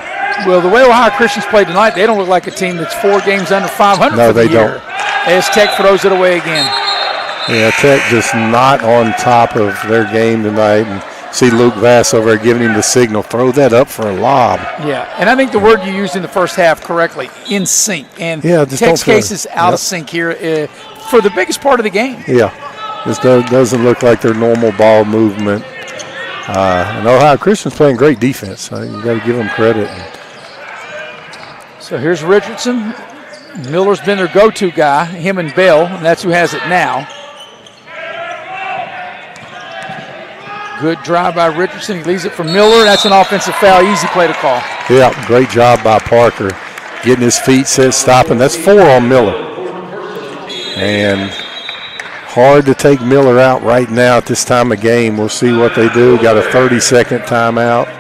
Well, the way Ohio Christian's played tonight, they don't look like a team that's 4 games under 500 no, for the they year. don't. As Tech throws it away again. Yeah, Tech just not on top of their game tonight. And see Luke Vass over there giving him the signal. Throw that up for a lob. Yeah, and I think the word you used in the first half correctly, in sync. And just Tech's case is out of sync here for the biggest part of the game. Yeah, this doesn't look like their normal ball movement. And Ohio Christian's playing great defense. You got to give them credit. So here's Richardson. Miller's been their go-to guy, him and Bell, and that's who has it now. Good drive by Richardson. He leaves it for Miller. That's an offensive foul. Easy play to call. Yeah, great job by Parker. Getting his feet set, stopping. That's 4 on Miller. And hard to take Miller out right now at this time of game. We'll see what they do. Got a 30-second timeout.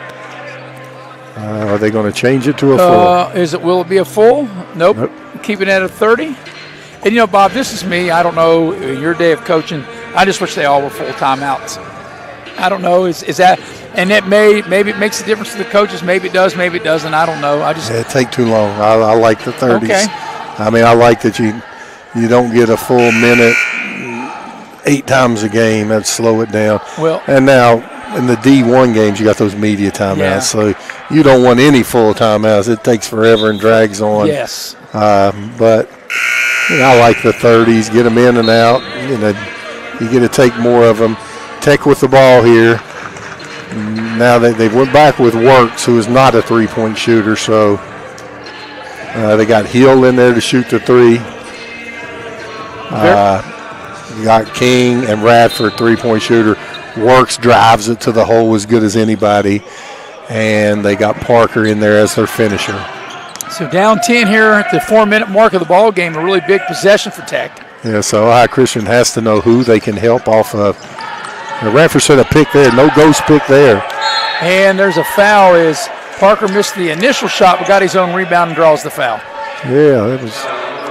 Are they going to change it to a full? Will it be a full? Nope. Keep it at a 30. And, Bob, this is me. I don't know, your day of coaching, I just wish they all were full timeouts. I don't know. Is that – and that maybe it makes a difference to the coaches. Maybe it does. Maybe it doesn't. I don't know. It take too long. I like the 30s. Okay. I mean, I like that you don't get a full minute 8 times a game. That'd slow it down. Well, and now in the D1 games, you got those media timeouts. So you don't want any full timeouts. It takes forever and drags on. Yes. But And I like the 30s, get them in and out. You get to take more of them. Tech with the ball here. Now they went back with Works, who is not a three-point shooter, so they got Hill in there to shoot the three. You got King and Radford, three-point shooter. Works drives it to the hole as good as anybody, and they got Parker in there as their finisher. So down 10 here at the 4-minute mark of the ball game, a really big possession for Tech. Yeah, so Ohio Christian has to know who they can help off of. The Radford said a pick there, no ghost pick there. And there's a foul as Parker missed the initial shot but got his own rebound and draws the foul. Yeah,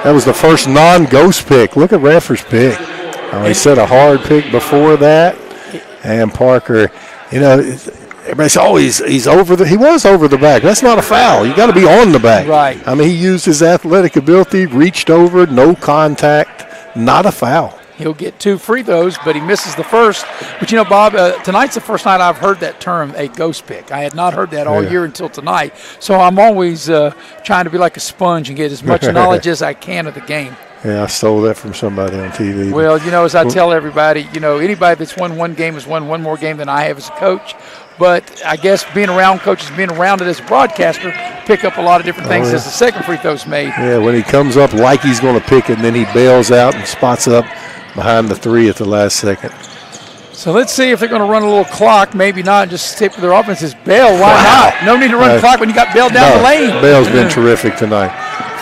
that was the first non-ghost pick. Look at Radford's pick. He set a hard pick before that. And Parker, everybody says, oh, he's over he was over the back. That's not a foul. You got to be on the back. Right. I mean, he used his athletic ability, reached over, no contact, not a foul. He'll get 2 free throws, but he misses the first. But, Bob, tonight's the first night I've heard that term, a ghost pick. I had not heard that all year until tonight. So I'm always trying to be like a sponge and get as much knowledge as I can of the game. Yeah, I stole that from somebody on TV. Well, as I tell everybody, anybody that's won one game has won one more game than I have as a coach. But I guess being around coaches, being around it as a broadcaster, pick up a lot of different things as the second free throw's made. Yeah, when he comes up like he's going to pick it, and then he bails out and spots up behind the three at the last second. So let's see if they're going to run a little clock. Maybe not. Just stick with their offense. Bell, why not? No need to run the clock when you got Bell down the lane. Bell's been terrific tonight.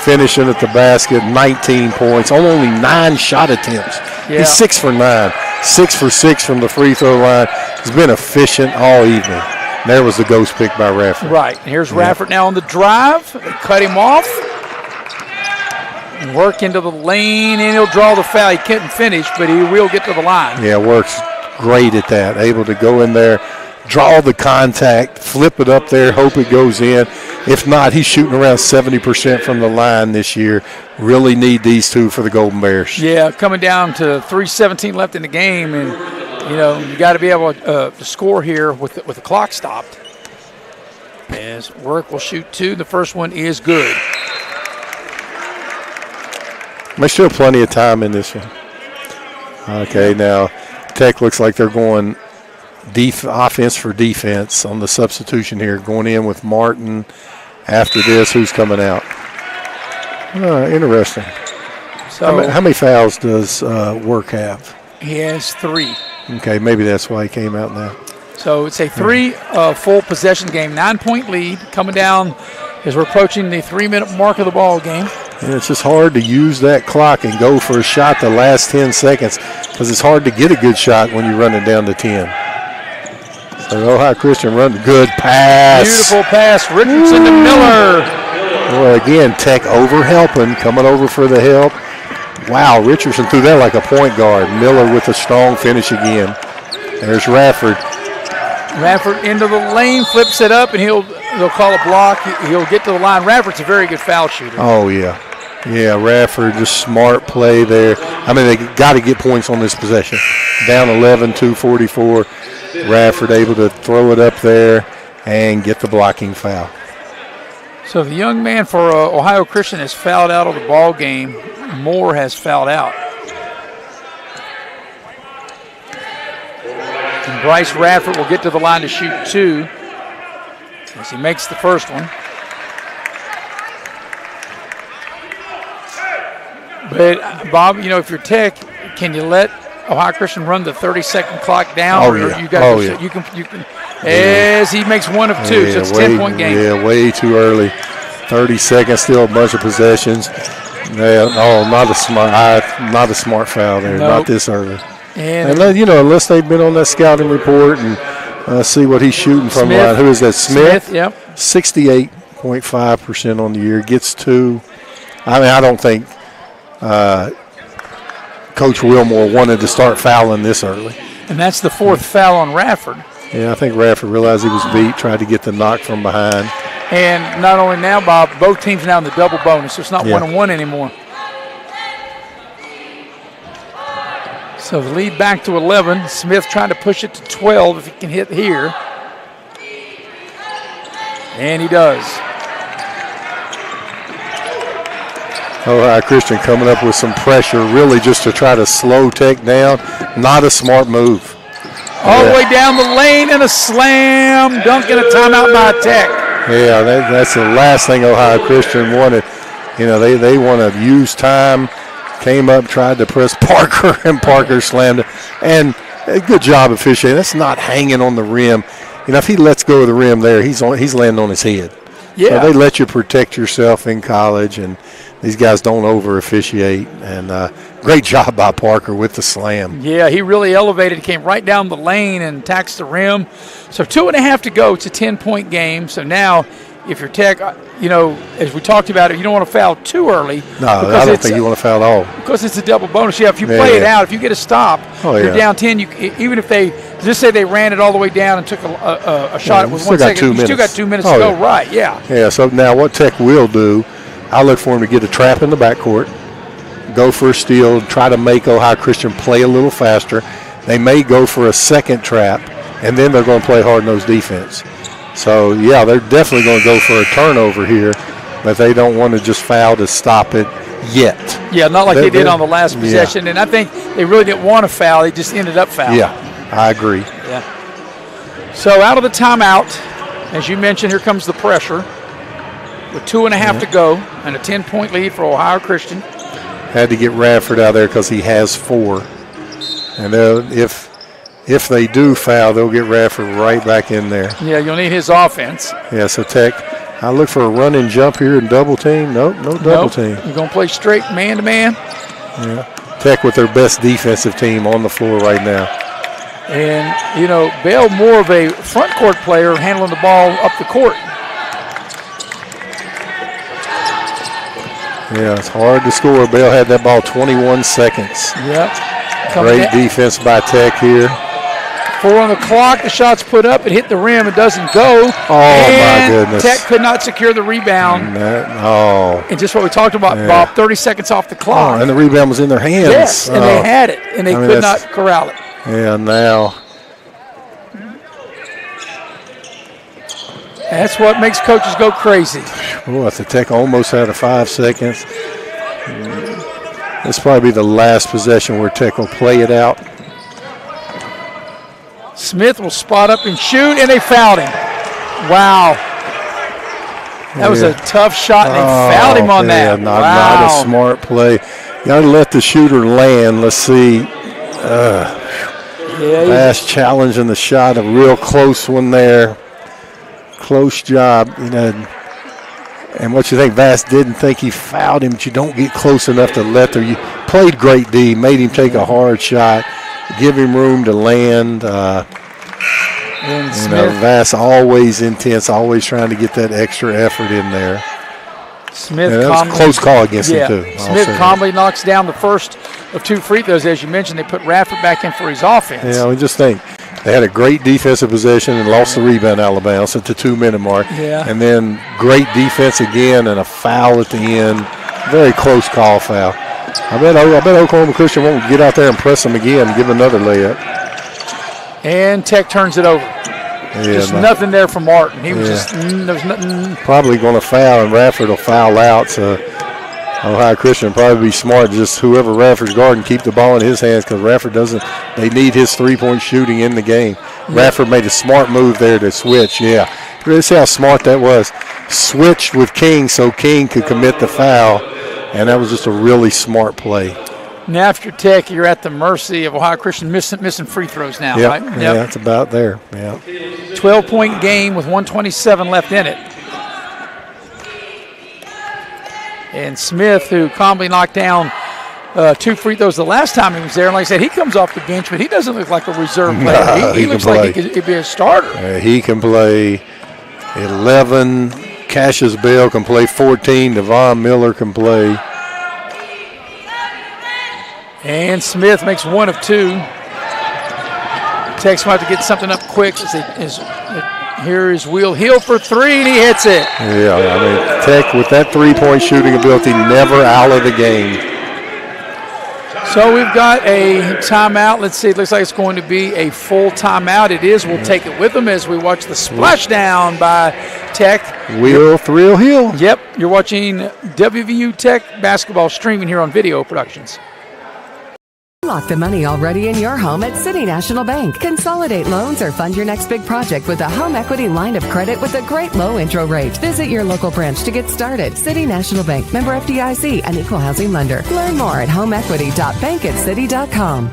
Finishing at the basket, 19 points, only 9 shot attempts. Yeah. He's 6 for 9, 6 for 6 from the free throw line. He's been efficient all evening. There was the ghost pick by Radford. Right. And here's Radford now on the drive. They cut him off. Work into the lane, and he'll draw the foul. He couldn't finish, but he will get to the line. Yeah, works great at that. Able to go in there, draw the contact, flip it up there, hope it goes in. If not, he's shooting around 70% from the line this year. Really need these two for the Golden Bears. Yeah, coming down to 3:17 left in the game, and you got to be able to score here with the clock stopped. As Work will shoot 2, the first one is good. There's still plenty of time in this one. Okay, now Tech looks like they're going offense for defense on the substitution here, going in with Martin. After this, who's coming out? Interesting. So how many fouls does Work have? He has 3. Okay, maybe that's why he came out now. So it's a 3 full possession game, 9-point lead coming down as we're approaching the 3-minute mark of the ball game. And it's just hard to use that clock and go for a shot the last 10 seconds because it's hard to get a good shot when you're running down to 10. So Ohio Christian run, good pass. Beautiful pass, Richardson to Miller. Well, again, Tech over helping, coming over for the help. Wow, Richardson threw that like a point guard. Miller with a strong finish again. There's Radford. Radford into the lane, flips it up, and they'll call a block. He'll get to the line. Radford's a very good foul shooter. Oh, yeah. Yeah, Radford, just smart play there. I mean, they got to get points on this possession. Down 11, 2:44. Radford able to throw it up there and get the blocking foul. So the young man for Ohio Christian has fouled out of the ball game. Moore has fouled out. And Bryce Radford will get to the line to shoot 2 as he makes the first one. But, Bob, if you're Tech, can you let Ohio Christian run the 30-second clock down? Oh, yeah. You can. As he makes 1 of 2, so it's a 10-point game. Yeah, way too early. 30 seconds, still a bunch of possessions. Yeah, not a smart foul there. Nope. Not this early. And unless they've been on that scouting report and see what he's shooting from the line. Who is that? Smith? Yep. 68.5% on the year. Gets 2. I mean, I don't think Coach Wilmore wanted to start fouling this early. And that's the 4th foul on Radford. Yeah, I think Radford realized he was beat, tried to get the knock from behind. And not only now, Bob, both teams now in the double bonus, so it's not 1-on-1 anymore. So the lead back to 11. Smith trying to push it to 12 if he can hit here. And he does. Ohio Christian coming up with some pressure, really just to try to slow Tech down. Not a smart move. All the way down the lane and a slam dunk and a timeout by Tech. Yeah, that's the last thing Ohio Christian wanted. You know, they want to use time. Came up, tried to press Parker, and Parker slammed it. And a good job officiating. That's not hanging on the rim. You know, if he lets go of the rim there, he's landing on his head. Yeah. So they let you protect yourself in college, and these guys don't over-officiate. And great job by Parker with the slam. Yeah, he really elevated, came right down the lane and taxed the rim. So 2.5 to go. It's a 10-point game. So now if you're Tech, you know, as we talked about it, you don't want to foul too early. No, I don't think you want to foul at all. Because it's a double bonus. Yeah, if you play it out, if you get a stop, you're down 10. Even if they, just say they ran it all the way down and took a shot with 1 second, you still got 2 minutes to go. Right, yeah. Yeah, so now what Tech will do, I'll look for him to get a trap in the backcourt, go for a steal, try to make Ohio Christian play a little faster. They may go for a second trap, and then they're going to play hard-nosed defense. So, yeah, they're definitely going to go for a turnover here, but they don't want to just foul to stop it yet. Yeah, not like they did on the last possession. Yeah. And I think they really didn't want to foul. They just ended up fouling. Yeah, I agree. Yeah. So out of the timeout, as you mentioned, here comes the pressure with 2.5 to go and a 10-point lead for Ohio Christian. Had to get Radford out there because he has 4. And if they do foul, they'll get Radford right back in there. Yeah, you'll need his offense. Yeah, so Tech, I look for a run and jump here and double team. Nope, no double team. You're going to play straight man-to-man. Yeah, Tech with their best defensive team on the floor right now. And, you know, Bell more of a front court player handling the ball up the court. Yeah, it's hard to score. Bell had that ball 21 seconds. Yep. Great defense by Tech here. 4 on the clock. The shot's put up. It hit the rim. It doesn't go. My goodness. Tech could not secure the rebound. And just what we talked about, Bob, 30 seconds off the clock. And the rebound was in their hands. Yes, and they had it, and they could not corral it. Yeah, now. That's what makes coaches go crazy. Oh, the Tech almost had a 5 seconds. This probably be the last possession where Tech will play it out. Smith will spot up and shoot, and they fouled him. Wow. That was a tough shot, and they fouled him on that. Not a smart play. Got to let the shooter land. Let's see. Fast challenge in the shot, a real close one there. Close job, you know. And what you think, Vass didn't think he fouled him, but you don't get close enough to let there. You played great D, made him take a hard shot, give him room to land. And you know, Vass always intense, always trying to get that extra effort in there. Smith, that was a close call against him, too. Smith calmly knocks down the first of 2 free throws. As you mentioned, they put Radford back in for his offense. Yeah, we just think they had a great defensive possession and lost the rebound, Alabama, so at the 2-minute mark. Yeah. And then great defense again and a foul at the end. Very close call foul. I bet Oklahoma Christian won't get out there and press them again and give another layup. And Tech turns it over. Just nothing there from Martin. He was just, there was nothing. Probably going to foul, and Radford will foul out. So Ohio Christian probably be smart. Just whoever Radford's guarding, keep the ball in his hands because Radford doesn't. They need his 3-point shooting in the game. Radford made a smart move there to switch. Yeah, really see how smart that was. Switched with King so King could commit the foul, and that was just a really smart play. Now after Tech, you're at the mercy of Ohio Christian missing free throws now, right? Yeah, that's about there. Yeah. 12-point game with 1:27 left in it. And Smith, who calmly knocked down 2 free throws the last time he was there. And like I said, he comes off the bench, but he doesn't look like a reserve player. He looks like he could be a starter. He can play 11. Cassius Bell can play 14. Devon Miller can play. And Smith makes 1 of 2. Tech's might have to get something up quick. Here is Will Hill for 3, and he hits it. Yeah, I mean, Tech with that 3-point shooting ability, never out of the game. So we've got a timeout. Let's see. It looks like it's going to be a full timeout. It is. We'll take it with them as we watch the splashdown by Tech. Will Thrill Hill. Yep. You're watching WVU Tech basketball streaming here on Video Productions. Unlock the money already in your home at City National Bank. Consolidate loans or fund your next big project with a home equity line of credit with a great low intro rate. Visit your local branch to get started. City National Bank, member FDIC, an equal housing lender. Learn more at homeequity.bankatcity.com.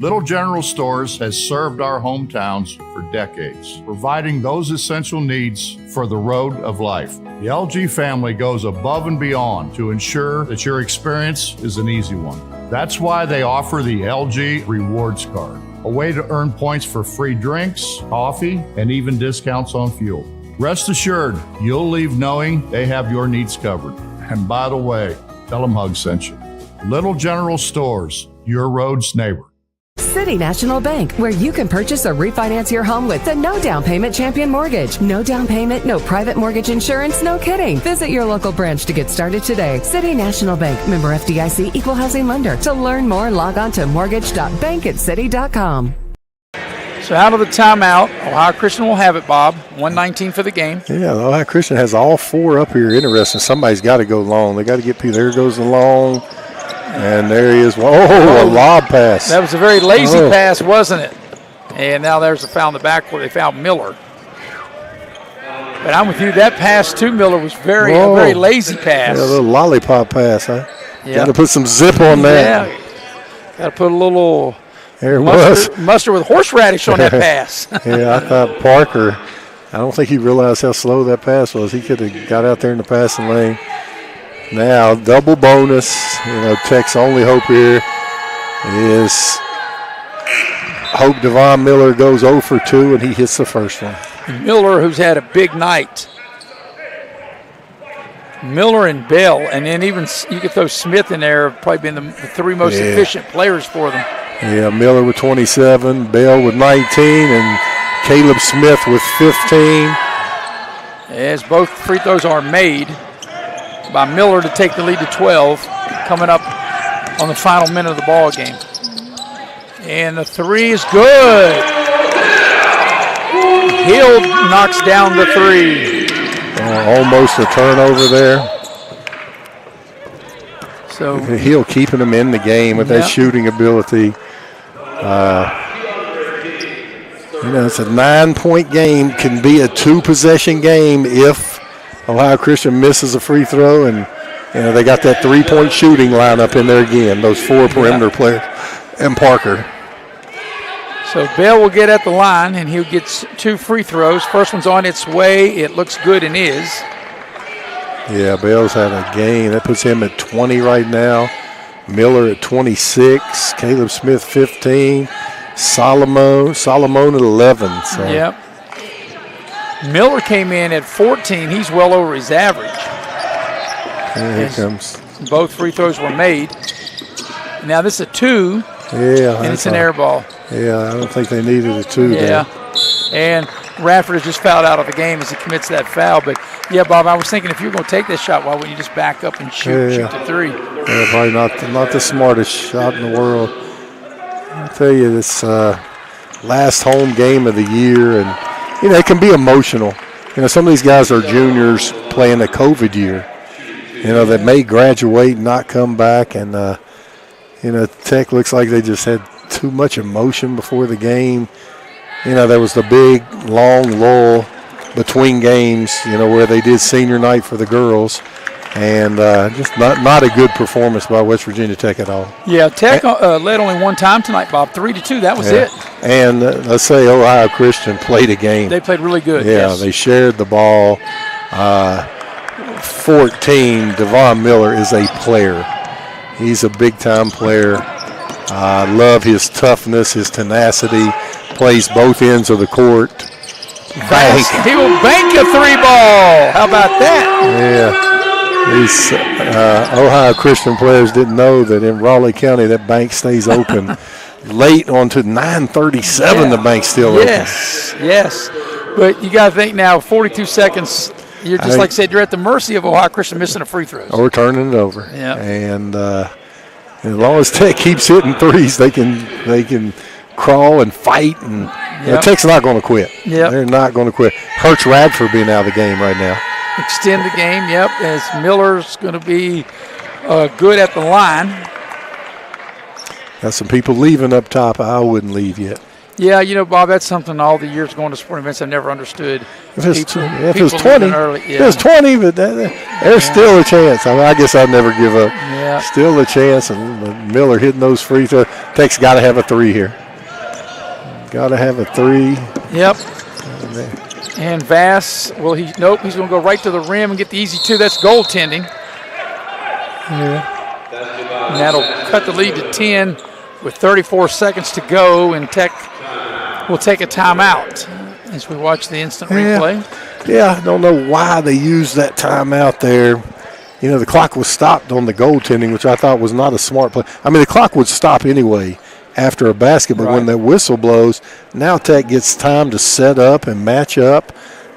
Little General Stores has served our hometowns for decades, providing those essential needs for the road of life. The LG family goes above and beyond to ensure that your experience is an easy one. That's why they offer the LG Rewards Card, a way to earn points for free drinks, coffee, and even discounts on fuel. Rest assured, you'll leave knowing they have your needs covered. And by the way, tell them Hug sent you. Little General Stores, your road's neighbor. City National Bank, where you can purchase or refinance your home with the no down payment champion mortgage. No down payment, no private mortgage insurance, no kidding. Visit your local branch to get started today. City National Bank, member FDIC, equal housing lender. To learn more, log on to mortgage.bankatcity.com. So out of the timeout, Ohio Christian will have it, Bob. 1:19 for the game. Yeah, the Ohio Christian has all four up here. Interesting. Somebody's got to go long. They got to get people. There goes the long. And there he is. Oh, a lob pass. That was a very lazy pass, wasn't it? And now there's a foul in the back where they fouled Miller. But I'm with you. That pass to Miller was a very lazy pass. Yeah, a little lollipop pass, huh? Yeah. Got to put some zip on that. Yeah. Got to put a little mustard with horseradish on that pass. Yeah, I thought Parker, I don't think he realized how slow that pass was. He could have got out there in the passing lane. Now, double bonus. Tech's only hope here is hope Devon Miller goes 0 for 2 and he hits the first one. Miller, who's had a big night. Miller and Bell, and then even you could throw Smith in there, have probably been the three most efficient players for them. Yeah, Miller with 27, Bell with 19, and Caleb Smith with 15. As both free throws are made by Miller to take the lead to 12, coming up on the final minute of the ball game. And the three is good. Hill knocks down the three. Almost a turnover there. So Hill keeping them in the game with that shooting ability. It's a 9-point game, can be a 2-possession game if Ohio Christian misses a free throw, and they got that 3-point shooting lineup in there again, those 4 perimeter players, and Parker. So Bell will get at the line, and he gets 2 free throws. First one's on its way. It looks good and is. Yeah, Bell's had a game. That puts him at 20 right now. Miller at 26. Caleb Smith 15. Solomon at 11. So. Yep. Miller came in at 14. He's well over his average. And here comes. Both free throws were made. Now this is a 2. Yeah. And it's an air ball. Yeah, I don't think they needed a 2 there. And Radford has just fouled out of the game as he commits that foul. But, yeah, Bob, I was thinking if you were going to take this shot, why wouldn't you just back up and shoot the 3? Yeah, probably not the smartest shot in the world. I'll tell you, this last home game of the year, and, it can be emotional. Some of these guys are juniors playing a COVID year, that may graduate and not come back. And, Tech looks like they just had too much emotion before the game. There was the big, long lull between games, where they did senior night for the girls. And just not a good performance by West Virginia Tech at all. Yeah, Tech led only one time tonight, Bob, 3-2. That was it. And let's say Ohio Christian played a game. They played really good. Yeah, they shared the ball. 14, Devon Miller is a player. He's a big-time player. I love his toughness, his tenacity. Plays both ends of the court. Bank. He will bank a 3-ball. How about that? Yeah. These Ohio Christian players didn't know that in Raleigh County that bank stays open late on to 9:37. The bank's still open. Yes. But you got to think now, 42 seconds. You're just like I said, you're at the mercy of Ohio Christian missing a free throw. Or turning it over. Yeah. And As long as Tech keeps hitting threes, they can crawl and fight, and Tech's not going to quit. Yep. They're not going to quit. Hurts Radford being out of the game right now. Extend the game, as Miller's going to be good at the line. Got some people leaving up top. I wouldn't leave yet. Yeah, Bob, that's something all the years going to sporting events I've never understood. If it's 20, early, if it's 20, but there's still a chance. I guess I'd never give up. Yeah. Still a chance, and Miller hitting those free throws. Tech's got to have a 3 here. Got to have a 3. Yep. And Vass, he's going to go right to the rim and get the easy 2. That's goaltending. Yeah. And that'll cut the lead to 10 with 34 seconds to go, and Tech will take a timeout as we watch the instant replay. Yeah, I don't know why they used that timeout there. The clock was stopped on the goaltending, which I thought was not a smart play. I mean, the clock would stop anyway after a basket, but when that whistle blows, now Tech gets time to set up and match up.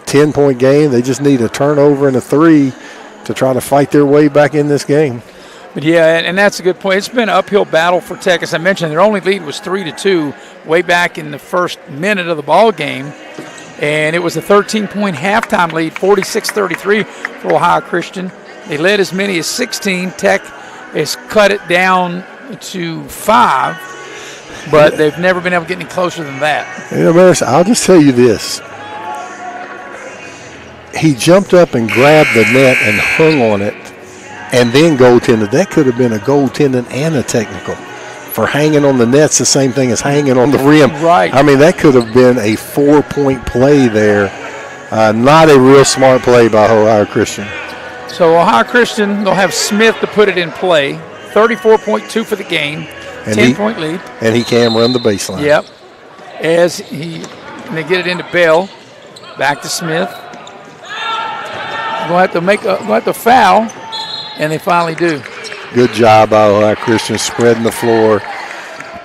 10-point game. They just need a turnover and a 3 to try to fight their way back in this game. But and that's a good point. It's been an uphill battle for Tech. As I mentioned, their only lead was 3-2 way back in the first minute of the ball game. And it was a 13-point halftime lead, 46-33 for Ohio Christian. They led as many as 16. Tech has cut it down to 5, but they've never been able to get any closer than that. Maris, I'll just tell you this. He jumped up and grabbed the net and hung on it, and then goaltended. That could have been a goaltending and a technical. For hanging on the net's the same thing as hanging on the rim. Right. I mean, that could have been a 4-point play there. Not a real smart play by Ohio Christian. So Ohio Christian, they'll have Smith to put it in play. 34.2 for the game, 10-point lead. And he can run the baseline. Yep. And they get it into Bell. Back to Smith. Going to have to foul, and they finally do. Good job by Ohio Christian, spreading the floor,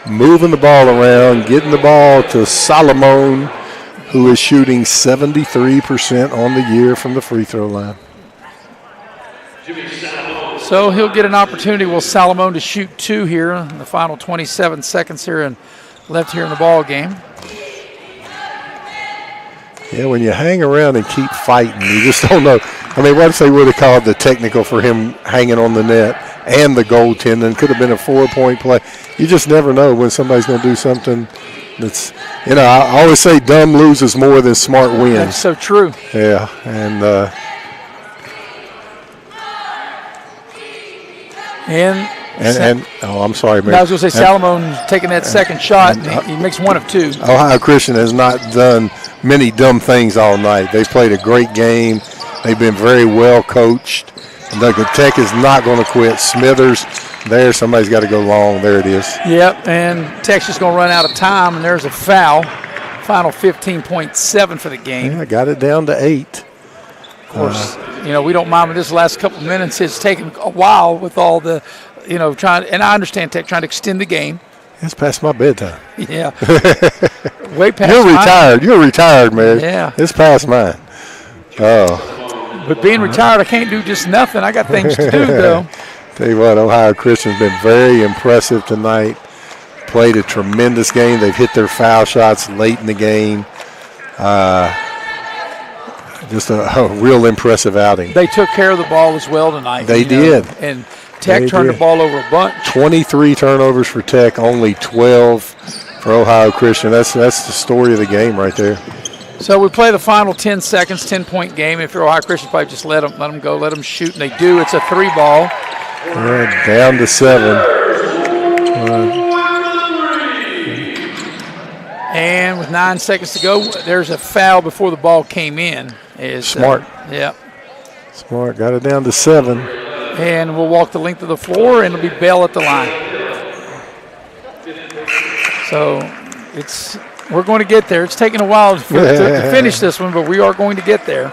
moving the ball around, getting the ball to Solomon, who is shooting 73% on the year from the free throw line. So he'll get an opportunity, Solomon, to shoot 2 here in the final 27 seconds here and left here in the ball game. Yeah, when you hang around and keep fighting, you just don't know. I mean, what if they would have called the technical for him hanging on the net and the goaltending? Could have been a 4-point play. You just never know when somebody's going to do something that's, I always say dumb loses more than smart wins. That's so true. Yeah, and I'm sorry, man. I was going to say Salomon taking that second shot, and he makes 1 of 2. Ohio Christian has not done many dumb things all night. They've played a great game. They've been very well coached. And the Tech is not going to quit. Smithers, there, somebody's got to go long. There it is. Yep, and Tech's just going to run out of time, and there's a foul. Final 15.7 for the game. Yeah, got it down to 8. Of course, we don't mind, but this last couple of minutes has taken a while with all the, trying, and I understand Tech trying to extend the game. It's past my bedtime. Yeah. Way past You're mine. retired. You're retired, man. Yeah. It's past mine. Oh. But being retired, I can't do just nothing. I got things to do, though. Tell you what, Ohio Christian's been very impressive tonight. Played a tremendous game. They've hit their foul shots late in the game. Just a real impressive outing. They took care of the ball as well tonight. They did. And Tech turned the ball over a bunch. 23 turnovers for Tech, only 12 for Ohio Christian. That's the story of the game right there. So we play the final 10 seconds, 10-point game. If you're Ohio Christian, probably just let them go, let them shoot, and they do. It's a 3-ball. Down to 7. And with 9 seconds to go, there's a foul before the ball came in. Smart. Yeah. Smart. Got it down to 7. And we'll walk the length of the floor, and it'll be Bell at the line. So we're going to get there. It's taking a while to finish this one, but we are going to get there.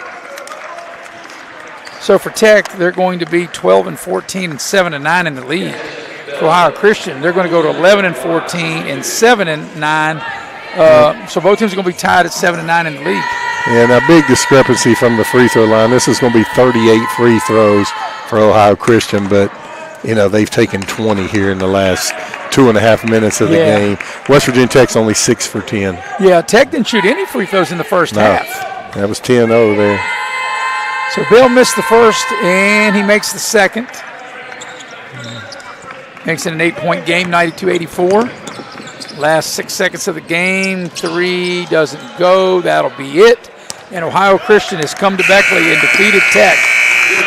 So for Tech, they're going to be 12-14 and 7-9 in the league. For Ohio Christian, they're going to go to 11-14 and 7-9. So both teams are going to be tied at 7-9 in the league. Yeah, now big discrepancy from the free throw line. This is going to be 38 free throws for Ohio Christian, but they've taken 20 here in the last 2.5 minutes of the game. West Virginia Tech's only 6 for 10. Yeah, Tech didn't shoot any free throws in the first half. That was 10-0 there. So Bill missed the first, and he makes the second. Makes it an 8-point game, 92-84. Last 6 seconds of the game, 3 doesn't go. That'll be it. And Ohio Christian has come to Beckley and defeated Tech.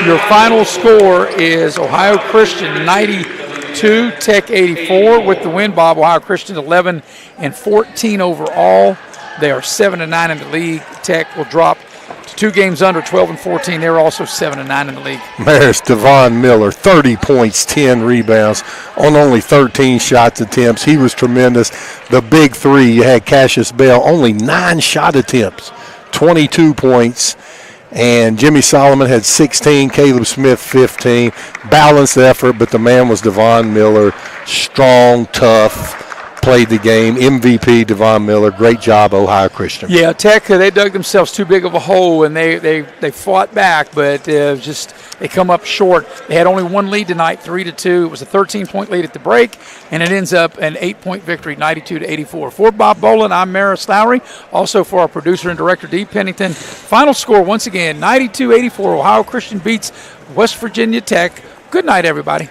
Your final score is Ohio Christian 92, Tech 84. With the win, Bob, Ohio Christian 11-14 overall. They are 7-9 in the league. Tech will drop to 2 games under, 12-14. They're also 7-9 in the league. There's Devon Miller, 30 points, 10 rebounds on only 13 shots attempts. He was tremendous. The big 3, you had Cassius Bell, only 9 shot attempts, 22 points. And Jimmy Solomon had 16, Caleb Smith 15. Balanced effort, but the man was Devon Miller. Strong, tough, played the game. MVP Devon Miller. Great job, Ohio Christian. Yeah, Tech, they dug themselves too big of a hole, and they fought back, but just they come up short. They had only 1 lead tonight, 3-2. It was a 13-point lead at the break, and it ends up an 8-point victory, 92-84. For Bob Boland, I'm Maris Lowry. Also for our producer and director, Dee Pennington. Final score, once again, 92-84. Ohio Christian beats West Virginia Tech. Good night, everybody.